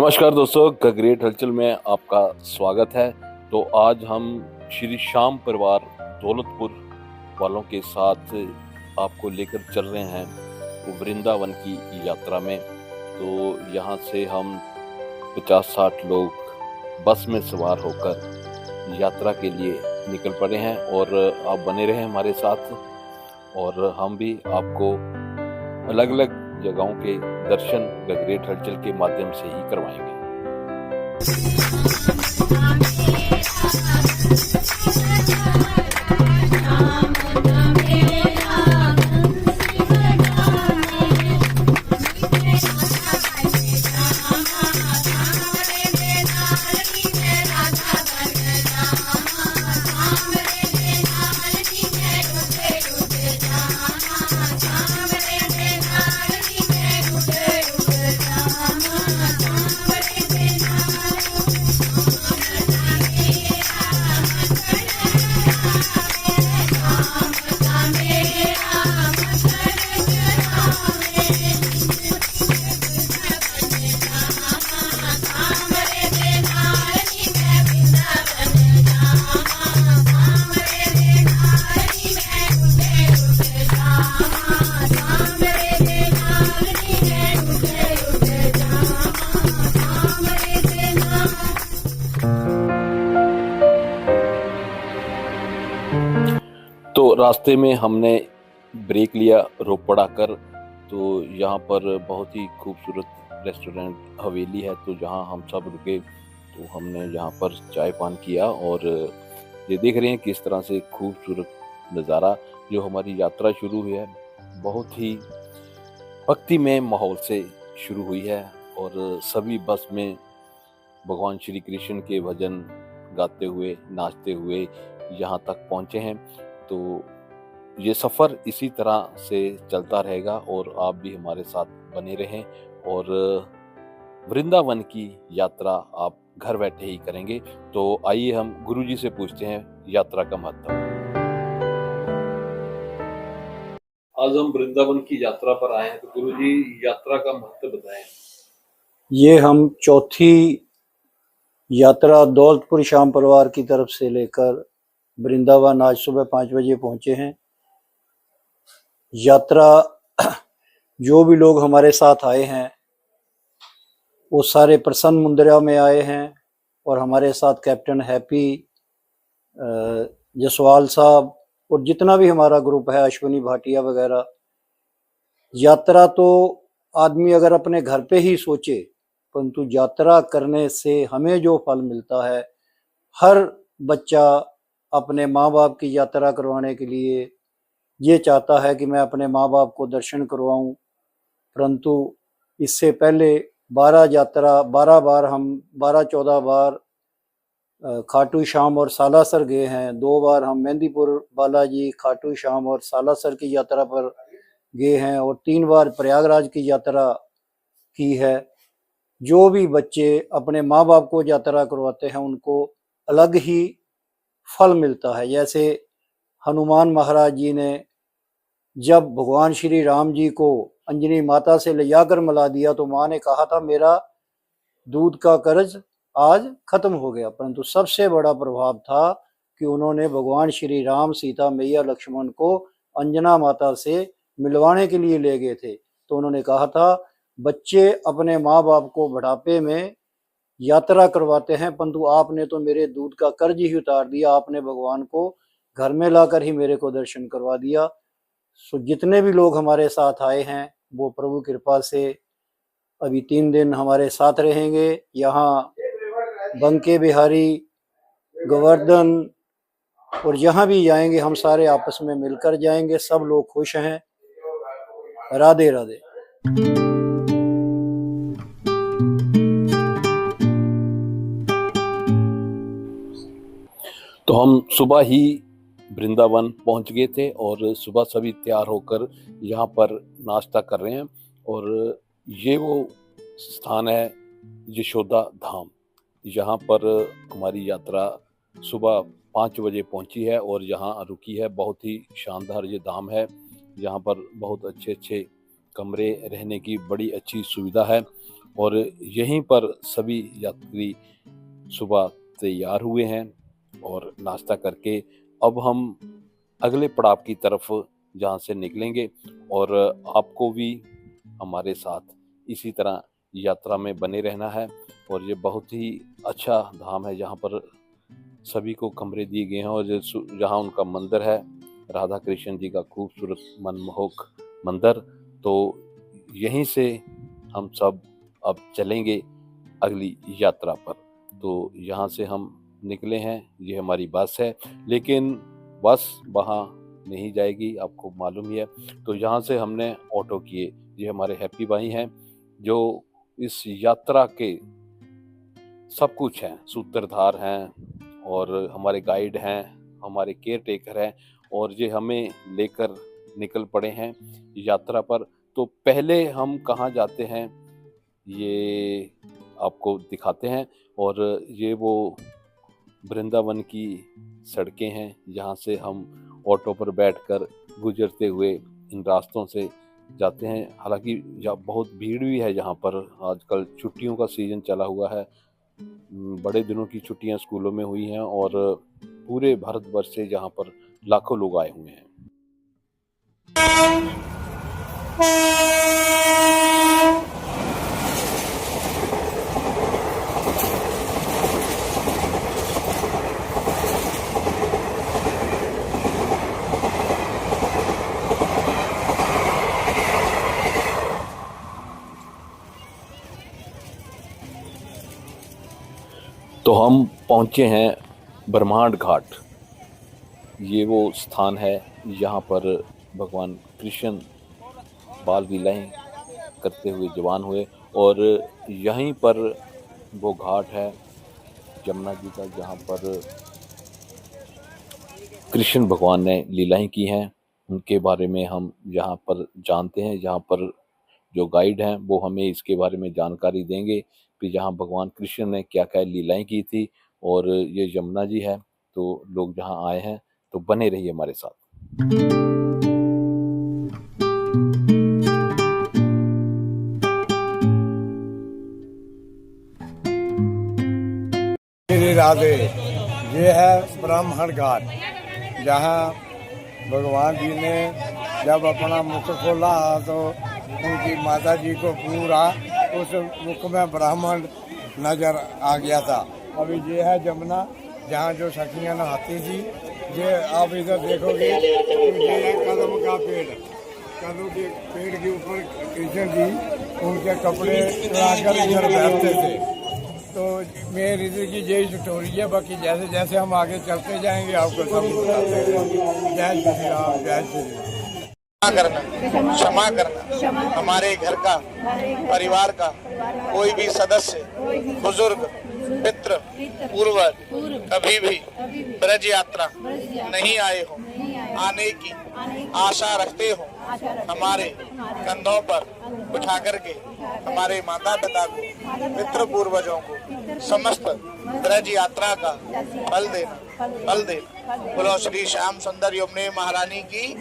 नमस्कार दोस्तों, the great हलचल में आपका स्वागत है। तो आज हम श्री श्याम परिवार दौलतपुर वालों के साथ आपको लेकर चल रहे हैं वृंदावन की यात्रा में। तो यहाँ से हम 50-60 लोग बस में सवार होकर यात्रा के लिए निकल पड़े हैं और आप बने रहें हमारे साथ और हम भी आपको अलग अलग जगहों के दर्शन द ग्रेट हलचल के माध्यम से ही करवाएंगे। तो रास्ते में हमने ब्रेक लिया रोपड़ आकर। तो यहाँ पर बहुत ही खूबसूरत रेस्टोरेंट हवेली है, तो जहाँ हम सब रुके तो हमने यहाँ पर चाय पान किया और ये देख रहे हैं किस तरह से खूबसूरत नज़ारा जो हमारी यात्रा शुरू हुई है बहुत ही भक्तिमय माहौल से शुरू हुई है और सभी बस में भगवान श्री कृष्ण के भजन गाते हुए नाचते हुए यहाँ तक पहुँचे हैं। तो ये सफ़र इसी तरह से चलता रहेगा और आप भी हमारे साथ बने रहें और वृंदावन की यात्रा आप घर बैठे ही करेंगे। तो आइए हम गुरुजी से पूछते हैं यात्रा का महत्व। आज हम वृंदावन की यात्रा पर आए हैं, तो गुरुजी यात्रा का महत्व बताएं। ये हम चौथी यात्रा दौलतपुर श्याम परिवार की तरफ से लेकर वृंदावन आज सुबह 5 बजे पहुंचे हैं। यात्रा जो भी लोग हमारे साथ आए हैं वो सारे प्रसन्न मुंद्रा में आए हैं और हमारे साथ कैप्टन हैप्पी जसवाल साहब और जितना भी हमारा ग्रुप है, अश्विनी भाटिया वगैरह। यात्रा तो आदमी अगर अपने घर पे ही सोचे, परंतु यात्रा करने से हमें जो फल मिलता है, हर बच्चा अपने माँ बाप की यात्रा करवाने के लिए ये चाहता है कि मैं अपने माँ बाप को दर्शन करवाऊं। परंतु इससे पहले 12 बार हम 12-14 बार खाटू श्याम और सालासर गए हैं। 2 बार हम मेहंदीपुर बालाजी, खाटू श्याम और सालासर की यात्रा पर गए हैं और 3 बार प्रयागराज की यात्रा की है। जो भी बच्चे अपने माँ बाप को यात्रा करवाते हैं उनको अलग ही फल मिलता है। जैसे हनुमान महाराज जी ने जब भगवान श्री राम जी को अंजनी माता से ले जाकर मिला दिया तो माँ ने कहा था मेरा दूध का कर्ज आज खत्म हो गया, परंतु सबसे बड़ा प्रभाव था कि उन्होंने भगवान श्री राम, सीता मैया, लक्ष्मण को अंजना माता से मिलवाने के लिए ले गए थे। तो उन्होंने कहा था बच्चे अपने माँ बाप को बुढ़ापे में यात्रा करवाते हैं, परंतु आपने तो मेरे दूध का कर्ज ही उतार दिया, आपने भगवान को घर में लाकर ही मेरे को दर्शन करवा दिया। सो जितने भी लोग हमारे साथ आए हैं वो प्रभु कृपा से अभी 3 दिन हमारे साथ रहेंगे। यहाँ बंके बिहारी, गोवर्धन और जहाँ भी जाएंगे हम सारे आपस में मिलकर जाएंगे। सब लोग खुश हैं। राधे राधे। तो हम सुबह ही वृंदावन पहुंच गए थे और सुबह सभी तैयार होकर यहाँ पर नाश्ता कर रहे हैं और ये वो स्थान है यशोदा धाम। यहाँ पर हमारी यात्रा सुबह 5 बजे पहुंची है और यहाँ रुकी है। बहुत ही शानदार ये धाम है। यहाँ पर बहुत अच्छे अच्छे कमरे, रहने की बड़ी अच्छी सुविधा है और यहीं पर सभी यात्री सुबह तैयार हुए हैं और नाश्ता करके अब हम अगले पड़ाव की तरफ जहाँ से निकलेंगे और आपको भी हमारे साथ इसी तरह यात्रा में बने रहना है। और ये बहुत ही अच्छा धाम है जहाँ पर सभी को कमरे दिए गए हैं और जहाँ उनका मंदिर है राधा कृष्ण जी का खूबसूरत मनमोहक मंदिर। तो यहीं से हम सब अब चलेंगे अगली यात्रा पर। तो यहाँ से हम निकले हैं, ये हमारी बस है, लेकिन बस वहाँ नहीं जाएगी, आपको मालूम ही है। तो यहाँ से हमने ऑटो किए। ये हमारे हैप्पी भाई हैं जो इस यात्रा के सब कुछ हैं, सूत्रधार हैं और हमारे गाइड हैं, हमारे केयर टेकर हैं और ये हमें लेकर निकल पड़े हैं यात्रा पर। तो पहले हम कहाँ जाते हैं ये आपको दिखाते हैं। और ये वो वृंदावन की सड़कें हैं जहाँ से हम ऑटो पर बैठकर गुजरते हुए इन रास्तों से जाते हैं। हालांकि बहुत भीड़ भी है यहाँ पर, आजकल छुट्टियों का सीजन चला हुआ है, बड़े दिनों की छुट्टियां स्कूलों में हुई हैं और पूरे भारतवर्ष से यहाँ पर लाखों लोग आए हुए हैं। तो हम पहुँचे हैं ब्रह्मांड घाट। ये वो स्थान है यहाँ पर भगवान कृष्ण बाल लीलाएं करते हुए जवान हुए और यहीं पर वो घाट है यमुना जी का जहाँ पर कृष्ण भगवान ने लीलाएं की हैं। उनके बारे में हम यहाँ पर जानते हैं। यहाँ पर जो गाइड हैं वो हमें इसके बारे में जानकारी देंगे कि जहाँ भगवान कृष्ण ने क्या क्या लीलाएं की थी। और ये यमुना जी है, तो लोग जहाँ आए हैं तो बने रहिए हमारे साथ। श्री राधे। ये है ब्राह्मण घाट, जहाँ भगवान जी ने जब अपना मुख खोला तो उनकी माता जी को पूरा उस मुख में ब्राह्मण नजर आ गया था। अभी ये है यमुना जहाँ जो सखियाँ नहाती थी। ये आप इधर देखोगे तो ये है कदम का पेड़। कदम के पेड़ के ऊपर कृष्ण जी उनके कपड़े चढ़ाकर इधर बैठते थे। तो मेरी की यही स्टोरी है। बाकी जैसे जैसे हम आगे चलते जाएंगे आपको सब बताते हैं। जय श्री राम, जय श्री राम। क्षमा करना हमारे घर का, परिवार का कोई भी सदस्य, बुजुर्ग, पितृ, पूर्वज कभी भी ब्रज यात्रा नहीं आए हो, आने की आशा रखते हो, हमारे कंधों पर उठा करके हमारे माता पिता को, पितृ पूर्वजों को समस्त ब्रज यात्रा का फल देना। बोलो श्री श्याम सुंदर यमुने महारानी की।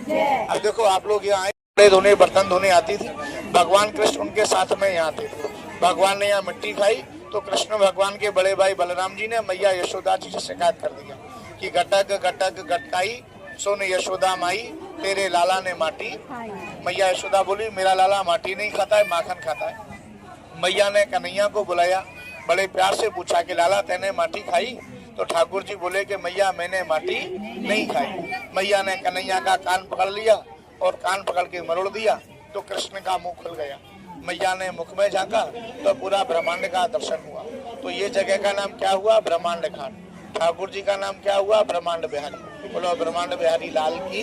अब देखो आप लोग यहाँ आए, कपड़े धोने, बर्तन धोने आती थी। भगवान कृष्ण उनके साथ में यहाँ आते थे। भगवान ने यहाँ मिट्टी खाई तो कृष्ण भगवान के बड़े भाई बलराम जी ने मैया यशोदा जी से शिकायत कर दिया कि गटक गटक गटकाई सुन यशोदा माई, तेरे लाला ने माटी। मैया यशोदा बोली मेरा लाला माटी नहीं खाता है, माखन खाता है। मैया ने कन्हैया को बुलाया, बड़े प्यार से पूछा कि लाला तेने माटी खाई? तो ठाकुर जी बोले कि मैया मैंने माटी नहीं खाई। मैया ने कन्हैया का कान पकड़ लिया और कान पकड़ के मरोड़ दिया तो कृष्ण का मुंह खुल गया। मैया ने मुख में झांका तो पूरा ब्रह्मांड का दर्शन हुआ। तो ये जगह का नाम क्या हुआ? ब्रह्मांड घाट। ठाकुर जी का नाम क्या हुआ? ब्रह्मांड बिहारी। बोलो ब्रह्मांड बिहारी लाल की।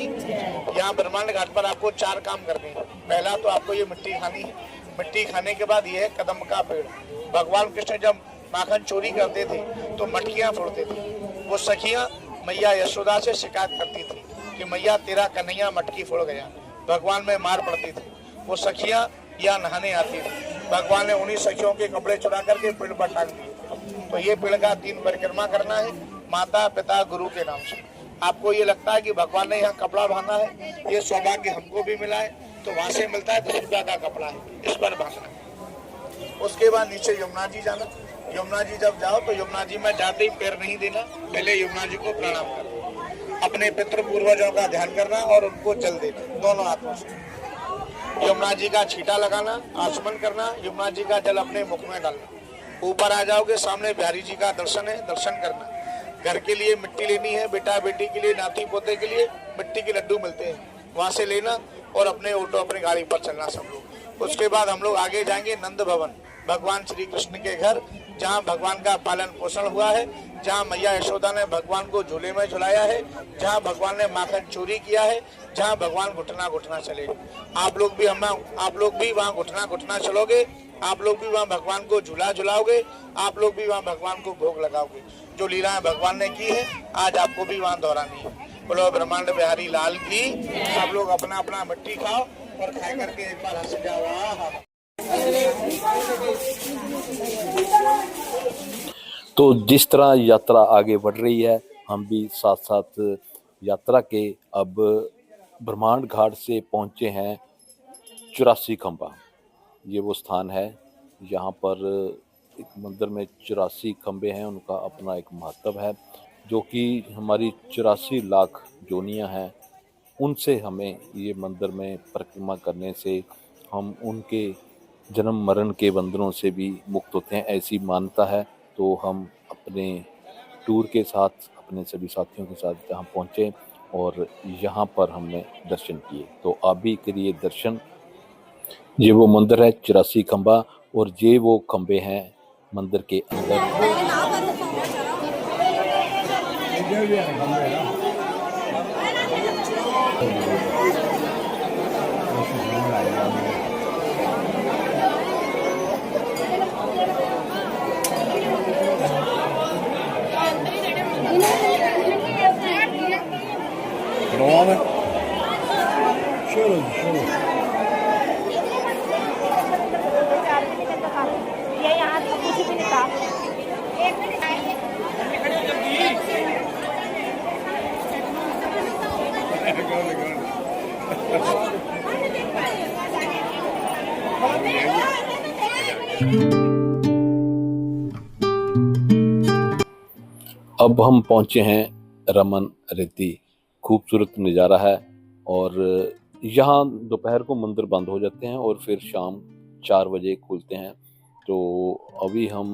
यहाँ ब्रह्मांड घाट पर आपको 4 काम करने हैं। पहला तो आपको ये मिट्टी खानी है। मिट्टी खाने के बाद ये है कदम का पेड़। भगवान कृष्ण जब माखन चोरी करते थे तो मटकियां फोड़ते थे। वो सखियां मैया यशोदा से शिकायत करती थी कि मैया तेरा कन्हैया मटकी फोड़ गया। भगवान में मार पड़ती थी। वो सखियां या नहाने आती थी। भगवान ने उन्हीं सखियों के कपड़े चुरा करके पेड़ पर टांग दिए। तो ये पेड़ का 3 परिक्रमा करना है, माता पिता गुरु के नाम से। आपको ये लगता है कि भगवान ने यहाँ कपड़ा बांधा है, ये सौभाग्य हमको भी मिला है, तो वहां से मिलता है 10 रुपया का कपड़ा है, इस पर बांधना है। उसके बाद नीचे यमुना जी जाना। यमुना जी जब जाओ तो यमुना जी में जाते ही पैर नहीं देना, पहले यमुना जी को प्रणाम करना, अपने पितृ पूर्वजों का ध्यान करना और उनको जल देना दोनों हाथों से। यमुना जी का छींटा लगाना, आचमन करना, यमुना जी का जल अपने मुख में डालना। ऊपर आ जाओगे, सामने बिहारी जी का दर्शन है, दर्शन करना। घर के लिए मिट्टी लेनी है, बेटा बेटी के लिए, नाती पोते के लिए मिट्टी के लड्डू मिलते हैं, वहां से लेना और अपने ऑटो अपनी गाड़ी पर चलना सब लोग। उसके बाद हम लोग आगे जाएंगे नंद भवन, भगवान श्री कृष्ण के घर, जहाँ भगवान का पालन पोषण हुआ है, जहाँ मैया यशोदा ने भगवान को झूले में झुलाया है, जहाँ भगवान ने माखन चोरी किया है, जहाँ भगवान घुटना घुटना चले। आप लोग भी वहाँ घुटना घुटना चलोगे, आप लोग भी वहाँ भगवान को झूला झुलाओगे, आप लोग भी वहाँ भगवान को भोग लगाओगे। जो लीलाएं भगवान ने की है आज आपको भी वहाँ दोहरानी है। बोलो ब्रह्मांड बिहारी लाल की। सब लोग अपना अपना मिट्टी खाओ और खा करके एक बार हंस जाओ। आहा। तो जिस तरह यात्रा आगे बढ़ रही है, हम भी साथ साथ यात्रा के अब ब्रह्मांड घाट से पहुंचे हैं 84 खंबा। ये वो स्थान है यहाँ पर एक मंदिर में 84 खंबे हैं, उनका अपना एक महत्व है, जो कि हमारी 84 लाख जोनियाँ हैं, उनसे हमें ये मंदिर में परिक्रमा करने से हम उनके जन्म मरण के बंधनों से भी मुक्त होते हैं, ऐसी मान्यता है। तो हम अपने टूर के साथ अपने सभी साथियों के साथ यहाँ पहुँचे और यहाँ पर हमने दर्शन किए। तो आप भी करिए दर्शन। ये वो मंदिर है 84 खंबा और ये वो खंबे हैं मंदिर के अंदर। अब हम पहुंचे हैं रमन रेती। खूबसूरत नज़ारा है और यहाँ दोपहर को मंदिर बंद हो जाते हैं और फिर शाम 4 बजे खुलते हैं। तो अभी हम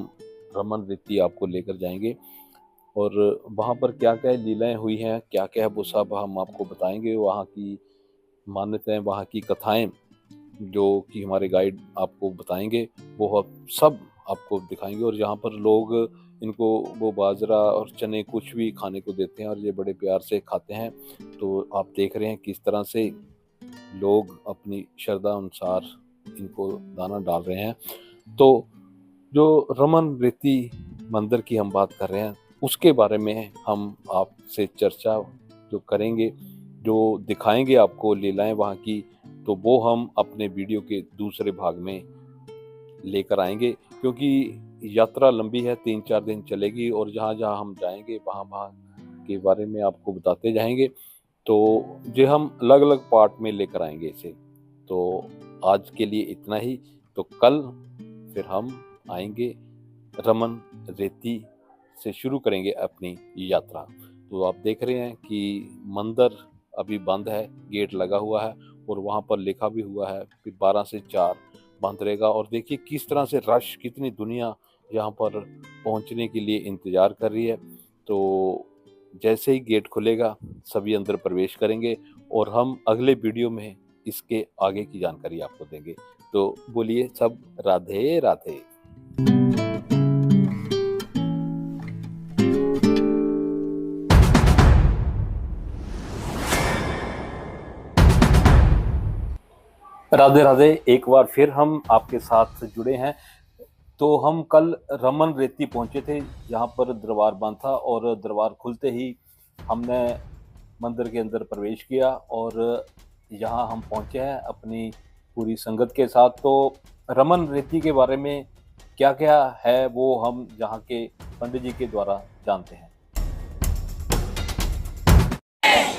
रमन रेती आपको लेकर जाएंगे और वहाँ पर क्या क्या लीलाएं हुई हैं, क्या क्या है, वो सब हम आपको बताएंगे। वहाँ की मान्यताएं, वहाँ की कथाएं जो कि हमारे गाइड आपको बताएंगे, वो सब आपको दिखाएंगे। और यहाँ पर लोग इनको वो बाजरा और चने कुछ भी खाने को देते हैं और ये बड़े प्यार से खाते हैं। तो आप देख रहे हैं किस तरह से लोग अपनी श्रद्धा अनुसार इनको दाना डाल रहे हैं। तो जो रमन रेती मंदिर की हम बात कर रहे हैं, उसके बारे में हम आपसे चर्चा जो करेंगे, जो दिखाएंगे आपको लीलाएं वहाँ की, तो वो हम अपने वीडियो के दूसरे भाग में लेकर आएंगे, क्योंकि यात्रा लंबी है, 3-4 दिन चलेगी और जहाँ जहाँ हम जाएंगे वहाँ के बारे में आपको बताते जाएंगे। तो जो हम अलग अलग पार्ट में लेकर आएंगे इसे। तो आज के लिए इतना ही। तो कल फिर हम आएंगे रमन रेती से, शुरू करेंगे अपनी यात्रा। तो आप देख रहे हैं कि मंदिर अभी बंद है, गेट लगा हुआ है और वहाँ पर लिखा भी हुआ है कि 12 से 4 बंद रहेगा। और देखिए किस तरह से रश, कितनी दुनिया यहाँ पर पहुँचने के लिए इंतज़ार कर रही है। तो जैसे ही गेट खुलेगा सभी अंदर प्रवेश करेंगे और हम अगले वीडियो में इसके आगे की जानकारी आपको देंगे। तो बोलिए सब राधे राधे। राधे राधे। एक बार फिर हम आपके साथ जुड़े हैं। तो हम कल रमन रेती पहुंचे थे, यहाँ पर दरबार बंद था और दरबार खुलते ही हमने मंदिर के अंदर प्रवेश किया और यहाँ हम पहुंचे हैं अपनी पूरी संगत के साथ। तो रमन रेती के बारे में क्या क्या है वो हम यहाँ के पंडित जी के द्वारा जानते हैं।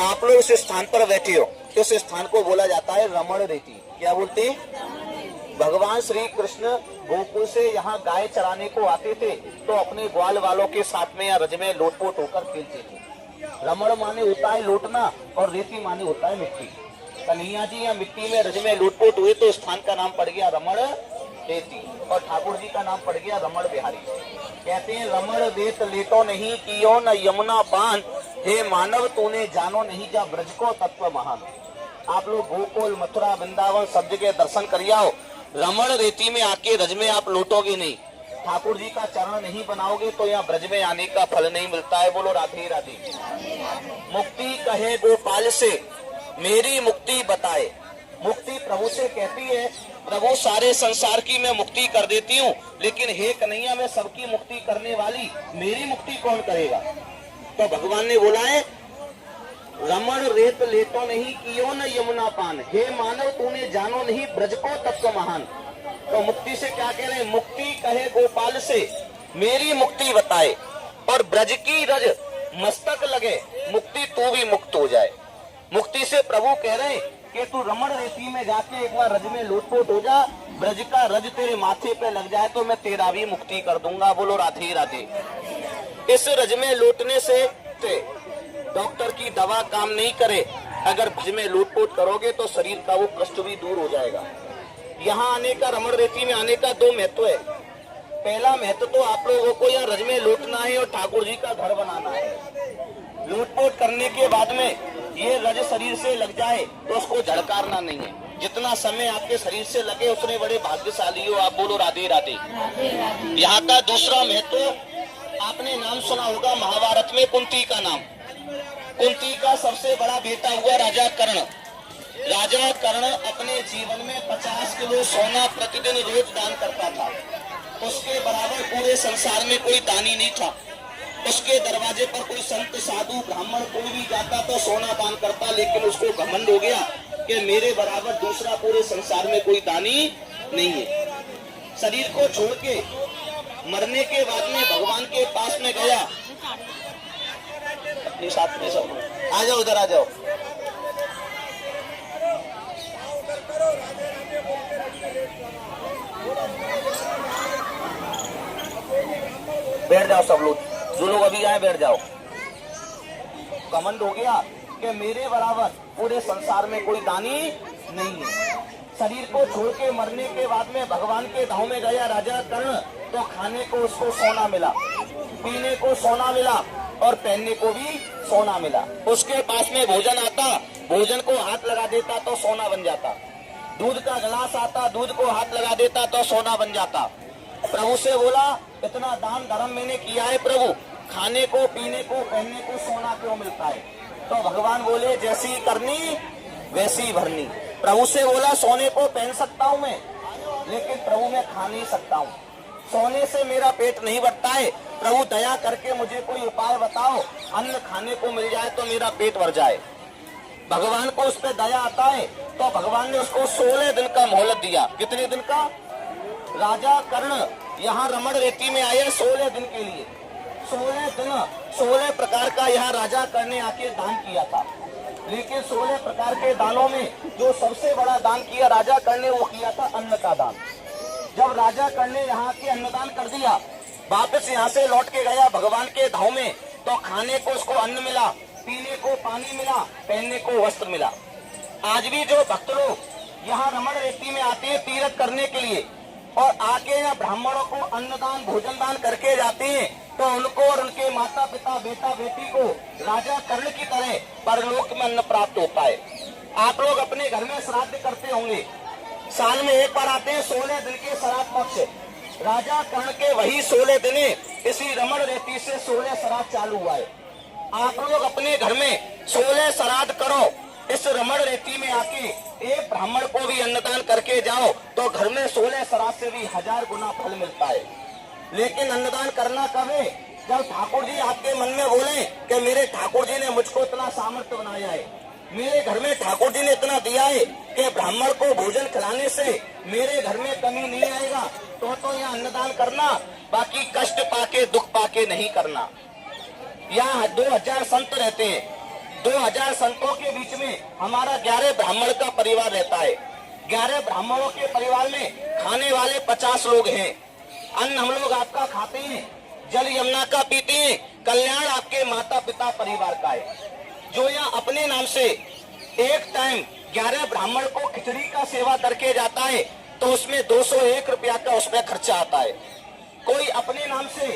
आप लोग इस स्थान पर बैठे हो, इस स्थान को बोला जाता है रमण रेती। क्या बोलते हैं? भगवान श्री कृष्ण गोकुल से यहाँ गाय चराने को आते थे तो अपने ग्वाल वालों के साथ में या रज में लोटपोट होकर खेलते थे। रमण माने होता है लोटना और रेती माने होता है मिट्टी। कन्हैया जी या मिट्टी में रज में लोटपोट हुए तो स्थान का नाम पड़ गया रमण रेती और ठाकुर जी का नाम पड़ गया रमण बिहारी। कहते हैं रमण रेत लेटो नहीं कियो न यमुना पान, हे मानव तूने जानो नहीं जा ब्रज को तत्व महान। आप लोग गोकुल मथुरा वृंदावन सब जगह दर्शन कर आओ, रमण रेती में आके रज में आप लौटोगे नहीं, ठाकुर जी का चरण नहीं बनाओगे तो यहाँ ब्रज में आने का फल नहीं मिलता है। बोलो राधे राधे। मुक्ति कहे गोपाल से मेरी मुक्ति बताए। मुक्ति प्रभु से कहती है, प्रभु सारे संसार की मैं मुक्ति कर देती हूँ, लेकिन हे कन्हैया मैं सबकी मुक्ति करने वाली, मेरी मुक्ति कौन करेगा? तो भगवान ने बोला है रमण रेत लेटो नहीं कियो न यमुना पान, हे मानव तूने जानो नहीं ब्रज को तत्व महान। तो मुक्ति से क्या कह रहे हैं? मुक्ति कहे गोपाल से मेरी मुक्ति बताए और ब्रज की रज मस्तक लगे, मुक्ति तू भी मुक्त हो जाए। मुक्ति से प्रभु कह रहे हैं कि तू रमण रेती में जाके एक बार रज में लोटपोट हो जा, ब्रज का रज तेरे माथे पे लग जाए तो मैं तेरा भी मुक्ति कर दूंगा। बोलो राधे राधे। इस रज में लौटने से डॉक्टर की दवा काम नहीं करे, अगर ब्रज में लूटपोट करोगे तो शरीर का वो कष्ट भी दूर हो जाएगा। यहाँ आने का, रमण रेती में आने का दो महत्व है। पहला महत्व तो आप लोगों को यहाँ रज में लूटना है और ठाकुर जी का घर बनाना है। लूटपोट करने के बाद में ये रज शरीर से लग जाए तो उसको झड़कारना नहीं है। जितना समय आपके शरीर से लगे उतने बड़े भाग्यशाली हो आप। बोलो राधे राधे। यहाँ का दूसरा महत्व आपने नाम सुना होगा महाभारत में कुंती का नाम। कुंती का सबसे बड़ा बेटा हुआ राजा कर्ण। राजा कर्ण अपने जीवन में 50 किलो सोना प्रतिदिन रोज दान करता था। उसके बराबर पूरे संसार में कोई दानी नहीं था। उसके दरवाजे पर कोई संत साधु ब्राह्मण कोई भी जाता तो सोना दान करता, लेकिन उसको घमंड हो गया कि मेरे बराबर दूसरा पूरे संसार में कोई दानी नहीं है। शरीर को छोड़ के मरने के बाद में भगवान के पास में गया, अपने साथ में सब आ जाओ, उधर आ जाओ। बैठ जाओ सब लोग, जो लोग अभी आए बैठ जाओ। घमंड हो गया कि मेरे बराबर पूरे संसार में कोई दानी नहीं है। शरीर को छोड़ के मरने के बाद में भगवान के धाम में गया राजा कर्ण, तो खाने को उसको सोना मिला, पीने को सोना मिला और पहनने को भी सोना मिला। उसके पास में भोजन आता, भोजन को हाथ लगा देता तो सोना बन जाता। दूध का गिलास आता, दूध को हाथ लगा देता तो सोना बन जाता। प्रभु से बोला इतना दान धर्म मैंने किया है प्रभु, खाने को पीने को पहनने को सोना क्यों मिलता है? तो भगवान बोले जैसी करनी वैसी भरनी। प्रभु से बोला सोने को पहन सकता हूँ मैं, लेकिन प्रभु मैं खा नहीं सकता हूँ, सोने से मेरा पेट नहीं भरता है। प्रभु दया करके मुझे कोई उपाय बताओ, अन्न खाने को मिल जाए तो मेरा पेट भर जाए। भगवान को उस पर दया आता है तो भगवान ने उसको 16 दिन का मोहलत दिया। कितने दिन का? राजा कर्ण यहाँ रमण रेती में आए 16 दिन के लिए। 16 दिन 16 प्रकार का यहाँ राजा कर्ण ने आके दान किया था, लेकिन 16 प्रकार के दानों में जो सबसे बड़ा दान किया राजा कर्ण ने वो किया था अन्न का दान। जब राजा कर्ण ने यहाँ के अन्नदान कर दिया, वापस यहाँ से लौट के गया भगवान के धाम में, तो खाने को उसको अन्न मिला, पीने को पानी मिला, पहनने को वस्त्र मिला। आज भी जो भक्त लोग यहाँ रमण रेती में आते हैं तीर्थ करने के लिए और आके यहाँ ब्राह्मणों को अन्नदान भोजन दान करके जाते हैं, तो उनको और उनके माता पिता बेटा बेटी को राजा कर्ण की तरह परलोक में अन्न प्राप्त होता है। आप लोग अपने घर में श्राद्ध करते होंगे, साल में एक बार आते हैं 16 दिन के श्राद्ध पक्ष। राजा कर्ण के वही 16 दिन इसी रमण रेती से 16 श्राद्ध चालू हुआ है। आप लोग अपने घर में 16 श्राद्ध करो, इस रमण रेती में आके एक ब्राह्मण को भी अन्नदान करके जाओ तो घर में 16 श्राद्ध से भी 1000 गुना फल मिलता है। लेकिन अन्नदान करना कब है? जब ठाकुर जी आपके मन में बोले कि मेरे ठाकुर जी ने मुझको इतना सामर्थ्य बनाया है, मेरे घर में ठाकुर जी ने इतना दिया है कि ब्राह्मण को भोजन खिलाने से मेरे घर में कमी नहीं आएगा, तो यहाँ अन्नदान करना, बाकी कष्ट पाके दुख पाके नहीं करना। यहाँ 2000 संत रहते हैं, 2000 संतों के बीच में हमारा 11 ब्राह्मण का परिवार रहता है। 11 ब्राह्मणों के परिवार में खाने वाले 50 लोग हैं। अन्न हम लोग आपका खाते हैं, जल यमुना का पीते हैं, कल्याण आपके माता पिता परिवार का है। जो यहाँ अपने नाम से एक टाइम 11 ब्राह्मण को खिचड़ी का सेवा करके जाता है तो उसमें 201 रुपया का उसमें खर्चा आता है। कोई अपने नाम से,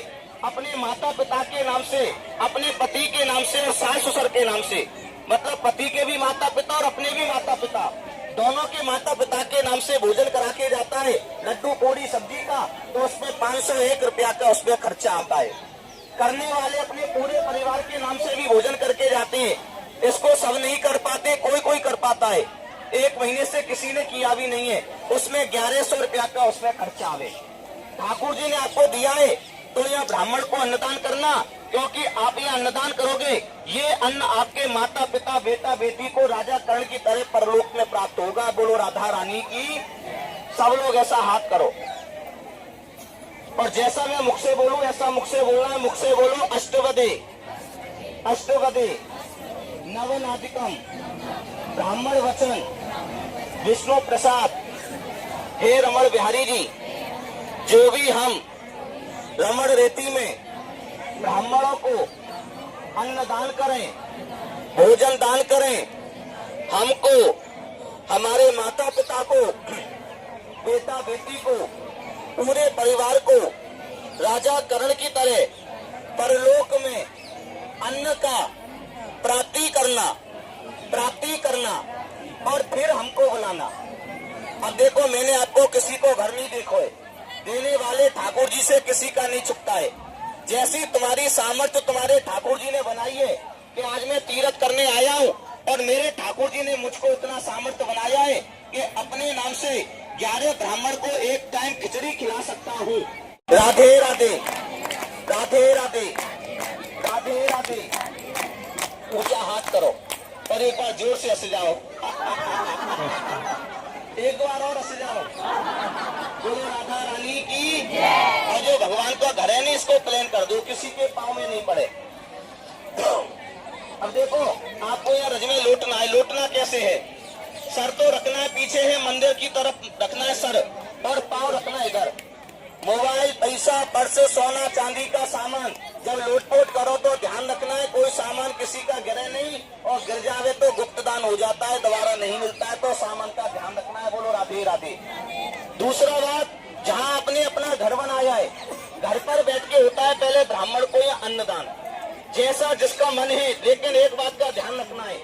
अपने माता पिता के नाम से, अपने पति के नाम से और सास ससुर के नाम से, मतलब पति के भी माता पिता और अपने भी माता पिता, दोनों के माता पिता के नाम से भोजन करा के जाता है लड्डू पूड़ी सब्जी का, तो उसमें 501 रुपया का उसमें खर्चा आता है। करने वाले अपने पूरे परिवार के नाम से भी भोजन करके जाते हैं। इसको सब नहीं कर पाते, कोई कोई कर पाता है। 1 महीने से किसी ने किया भी नहीं है, उसमें 1100 रुपया का उसमें खर्चा आवे। ठाकुर जी ने आपको दिया है तो यहाँ ब्राह्मण को अन्नदान करना, क्योंकि आप यहाँ अन्नदान करोगे, ये अन्न आपके माता पिता बेटा बेटी को राजा कर्ण की तरह परलोक में प्राप्त होगा। बोलो राधा रानी की। सब लोग ऐसा हाथ करो और जैसा मैं मुख से बोलूं ऐसा मुख से बोलना है। मुख से बोलो अष्टवदे अष्टवदे नवनादिकम ब्राह्मण वचन विष्णु प्रसाद। हे रमण बिहारी जी, जो भी हम रमण रेती में ब्राह्मणों को अन्न दान करें, भोजन दान करें, हमको, हमारे माता पिता को, बेटा बेटी को, पूरे परिवार को राजा कर्ण की तरह परलोक में अन्न का प्राप्ति करना और फिर हमको बुलाना। अब देखो, मैंने आपको किसी को घर नहीं देखो है, देने वाले ठाकुर जी से किसी का नहीं चुकता है। जैसी तुम्हारी सामर्थ्य तुम्हारे ठाकुर जी ने बनाई है कि आज मैं तीर्थ करने आया हूँ और मेरे ठाकुर जी ने मुझको इतना सामर्थ्य बनाया है कि अपने नाम से 11 ब्राह्मण को एक टाइम खिचड़ी खिला सकता हूँ। राधे राधे राधे राधे राधे राधे। ऊंचा हाथ करो और एक बार जोर से हंस जाओ। एक बार और हंस जाओ। बोलो राधा रानी की। और जो भगवान का घर है नहीं, इसको प्लेन कर दो, किसी के पाँव में नहीं पड़े। अब देखो, आपको यहाँ रज में लौटना है। लौटना कैसे है? सर तो रखना है पीछे है, मंदिर की तरफ रखना है सर, और पाँव रखना है इधर। मोबाइल, पैसा, पर्स, सोना चांदी का सामान जब लोटपोट करो तो ध्यान रखना है कोई सामान किसी का गिरे नहीं, और गिर जावे तो गुप्त दान हो जाता है, दोबारा नहीं मिलता है, तो सामान का ध्यान रखना है। बोलो राधे राधे। दूसरा बात, जहाँ आपने अपना घर बनाया है, घर पर बैठ के होता है पहले ब्राह्मण को या अन्नदान, जैसा जिसका मन है। लेकिन एक बात का ध्यान रखना है,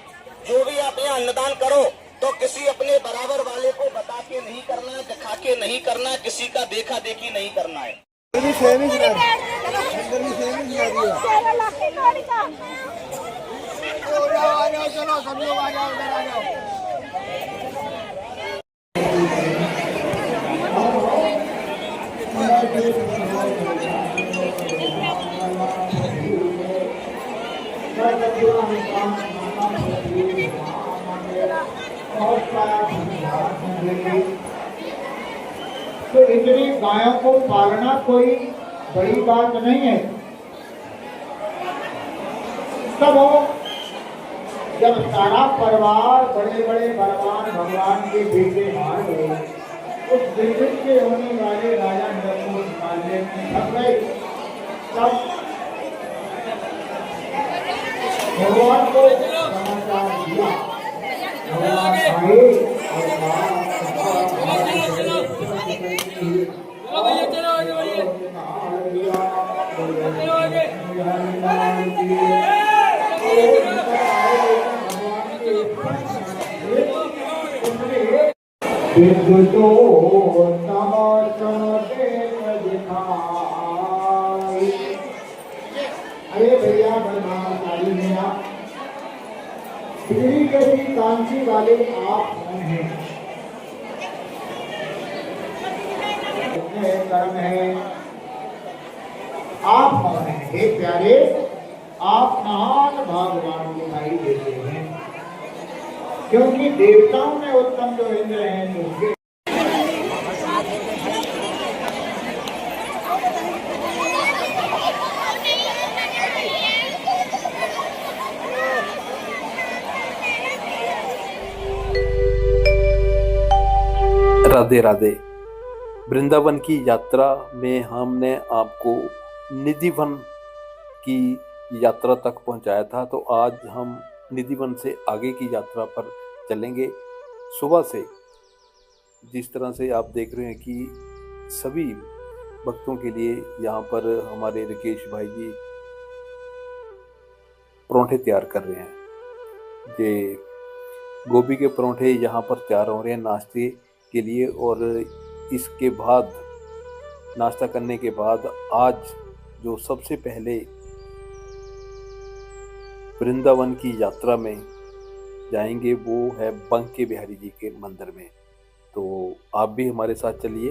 जो भी आप यहाँ अन्नदान करो तो किसी अपने बराबर वाले को बता के नहीं करना है, दिखा के नहीं करना है, किसी का देखा देखी नहीं करना है। चलो सब लोग आ जाओ, उधर आ जाओ। तो इतनी गायों को पालना कोई बड़ी बात नहीं है। तब जब सारा परिवार, बड़े बड़े बलवान भगवान के बेटे मार गए, उस दिल्ली के होने वाले राजा नंद को निकालने में थक गए, तब भगवान को समाचार दिया। भगवान आए अरे भैया बदमाशी में आप दिल्ली के भी कांची वाले आप हैं, कर्म है, आप कौन हैं? हे प्यारे, आप महान भगवान दिखाई देते हैं, क्योंकि देवताओं में उत्तम जो इंद्र हैं जो राधे राधे। वृंदावन की यात्रा में हमने आपको निधिवन की यात्रा तक पहुंचाया था, तो आज हम निधिवन से आगे की यात्रा पर चलेंगे। सुबह से जिस तरह से आप देख रहे हैं कि सभी भक्तों के लिए यहाँ पर हमारे राकेश भाई जी परोंठे तैयार कर रहे हैं। ये गोभी के परोंठे यहाँ पर तैयार हो रहे हैं नाश्ते के लिए, और इसके बाद नाश्ता करने के बाद आज जो सबसे पहले वृंदावन की यात्रा में जाएंगे वो है बंके बिहारी जी के मंदिर में। तो आप भी हमारे साथ चलिए।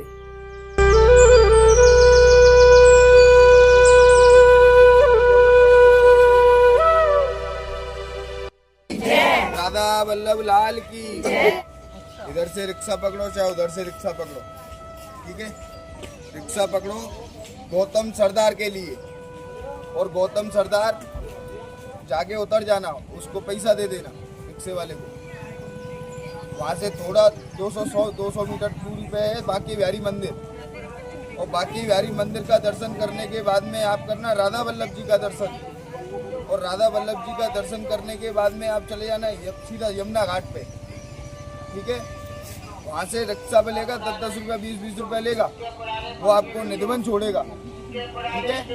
राधा वल्लभ लाल की। इधर से रिक्शा पकड़ो चाहे उधर से रिक्शा पकड़ो, ठीक है। रिक्शा पकड़ो गौतम सरदार के लिए, और गौतम सरदार जाके उतर जाना, उसको पैसा दे देना रिक्शे वाले को। वहाँ से थोड़ा 200 मीटर दूरी पे है बांके बिहारी मंदिर, और बांके बिहारी मंदिर का दर्शन करने के बाद में आप करना राधा वल्लभ जी का दर्शन, और राधा वल्लभ जी का दर्शन करने के बाद में आप चले जाना सीधा यमुना घाट पे, ठीक है। वहाँ से रिक्शा पे लेगा 10-10 रुपये 20-20 रुपये लेगा, वो आपको निधिवन छोड़ेगा, ठीक है।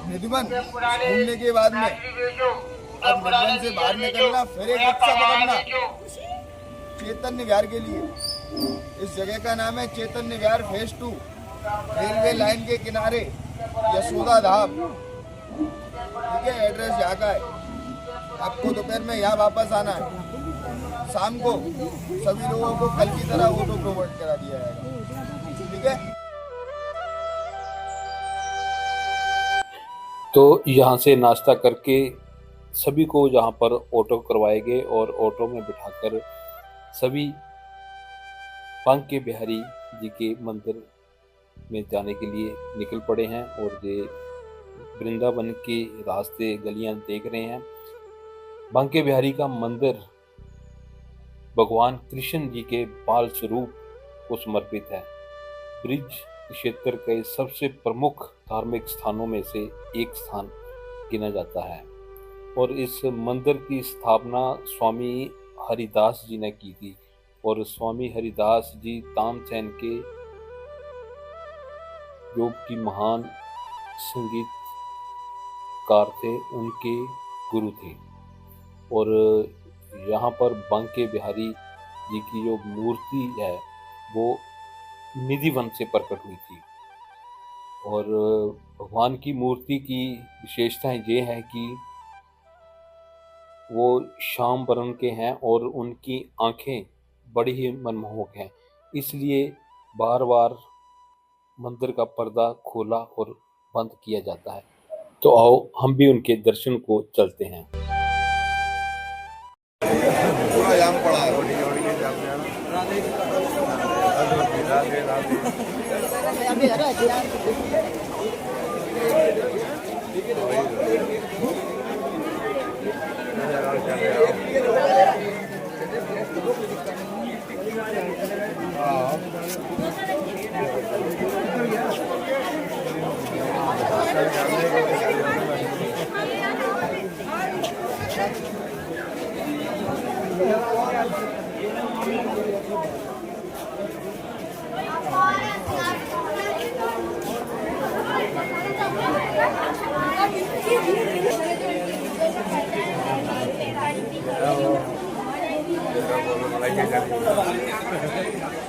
निधिवन घूमने के बाद में आप निधिवन से बाहर निकलना, फिर एक रिक्शा पकड़ना चैतन्य विहार के लिए। इस जगह का नाम है चैतन्य विहार फेज 2, रेलवे लाइन के किनारे यशोदा धाम, ठीक है। एड्रेस यहाँ का है। आपको दोपहर में यहाँ वापस आना है। शाम को सभी लोगों को कल की तरह ऑटो प्रोवाइड करा दिया जाएगा, ठीक है। तो यहाँ से नाश्ता करके सभी को यहाँ पर ऑटो करवाएंगे, और ऑटो में बिठाकर सभी बंके बिहारी जी के मंदिर में जाने के लिए निकल पड़े हैं। और ये वृंदावन के रास्ते गलियां देख रहे हैं। बंके बिहारी का मंदिर भगवान कृष्ण जी के बाल स्वरूप को समर्पित है। ब्रिज क्षेत्र के सबसे प्रमुख धार्मिक स्थानों में से एक स्थान गिना जाता है, और इस मंदिर की स्थापना स्वामी हरिदास जी ने की थी। और स्वामी हरिदास जी तानसेन के योग की महान संगीतकार थे, उनके गुरु थे। और यहाँ पर बंके बिहारी जी की जो मूर्ति है वो निधिवन से प्रकट हुई थी। और भगवान की मूर्ति की विशेषताएं ये है कि वो श्याम वर्ण के हैं और उनकी आंखें बड़ी ही मनमोहक हैं, इसलिए बार बार मंदिर का पर्दा खोला और बंद किया जाता है। तो आओ हम भी उनके दर्शन को चलते हैं। पूरा जाम पड़ा है।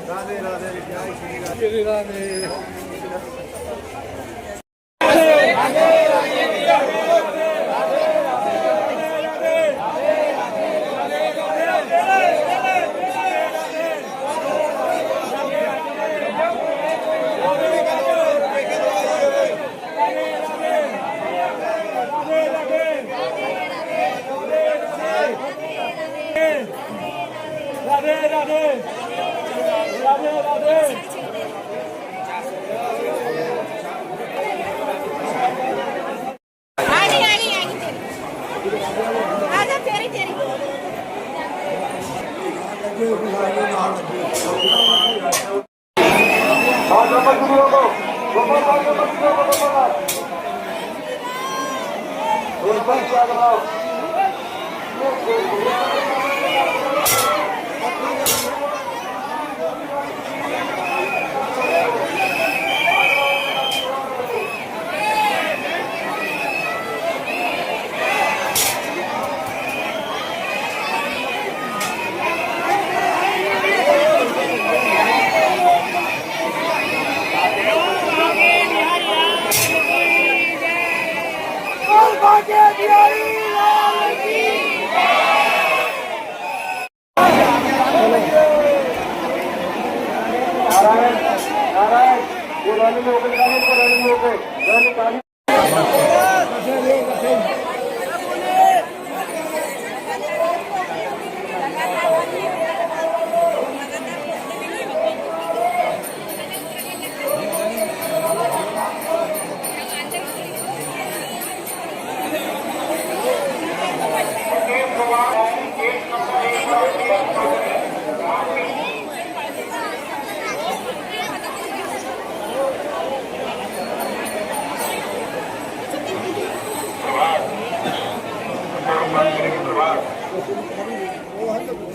राधे राधे श्री राधे।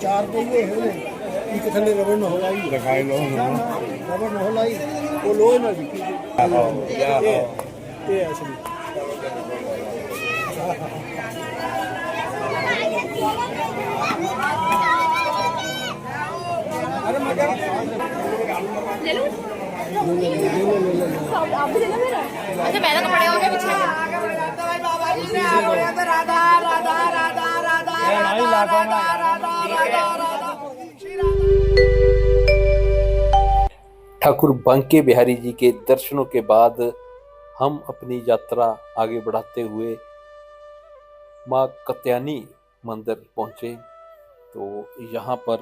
चार पहिए होने एक थले रबड़ न होलाई दिखाई लो रबड़ न होलाई वो लोहे ना दिखी ये असली अरे मजा ले लो आप भी ले लो मेरा अच्छा मैंने कपड़े हो गए पीछे बाबा जी ने आ गया तो राधा राधा राधा राधा राधा राधा ठाकुर बांके बिहारी जी के दर्शनों के बाद हम अपनी यात्रा आगे बढ़ाते हुए माँ कत्यानी मंदिर पहुँचे। तो यहाँ पर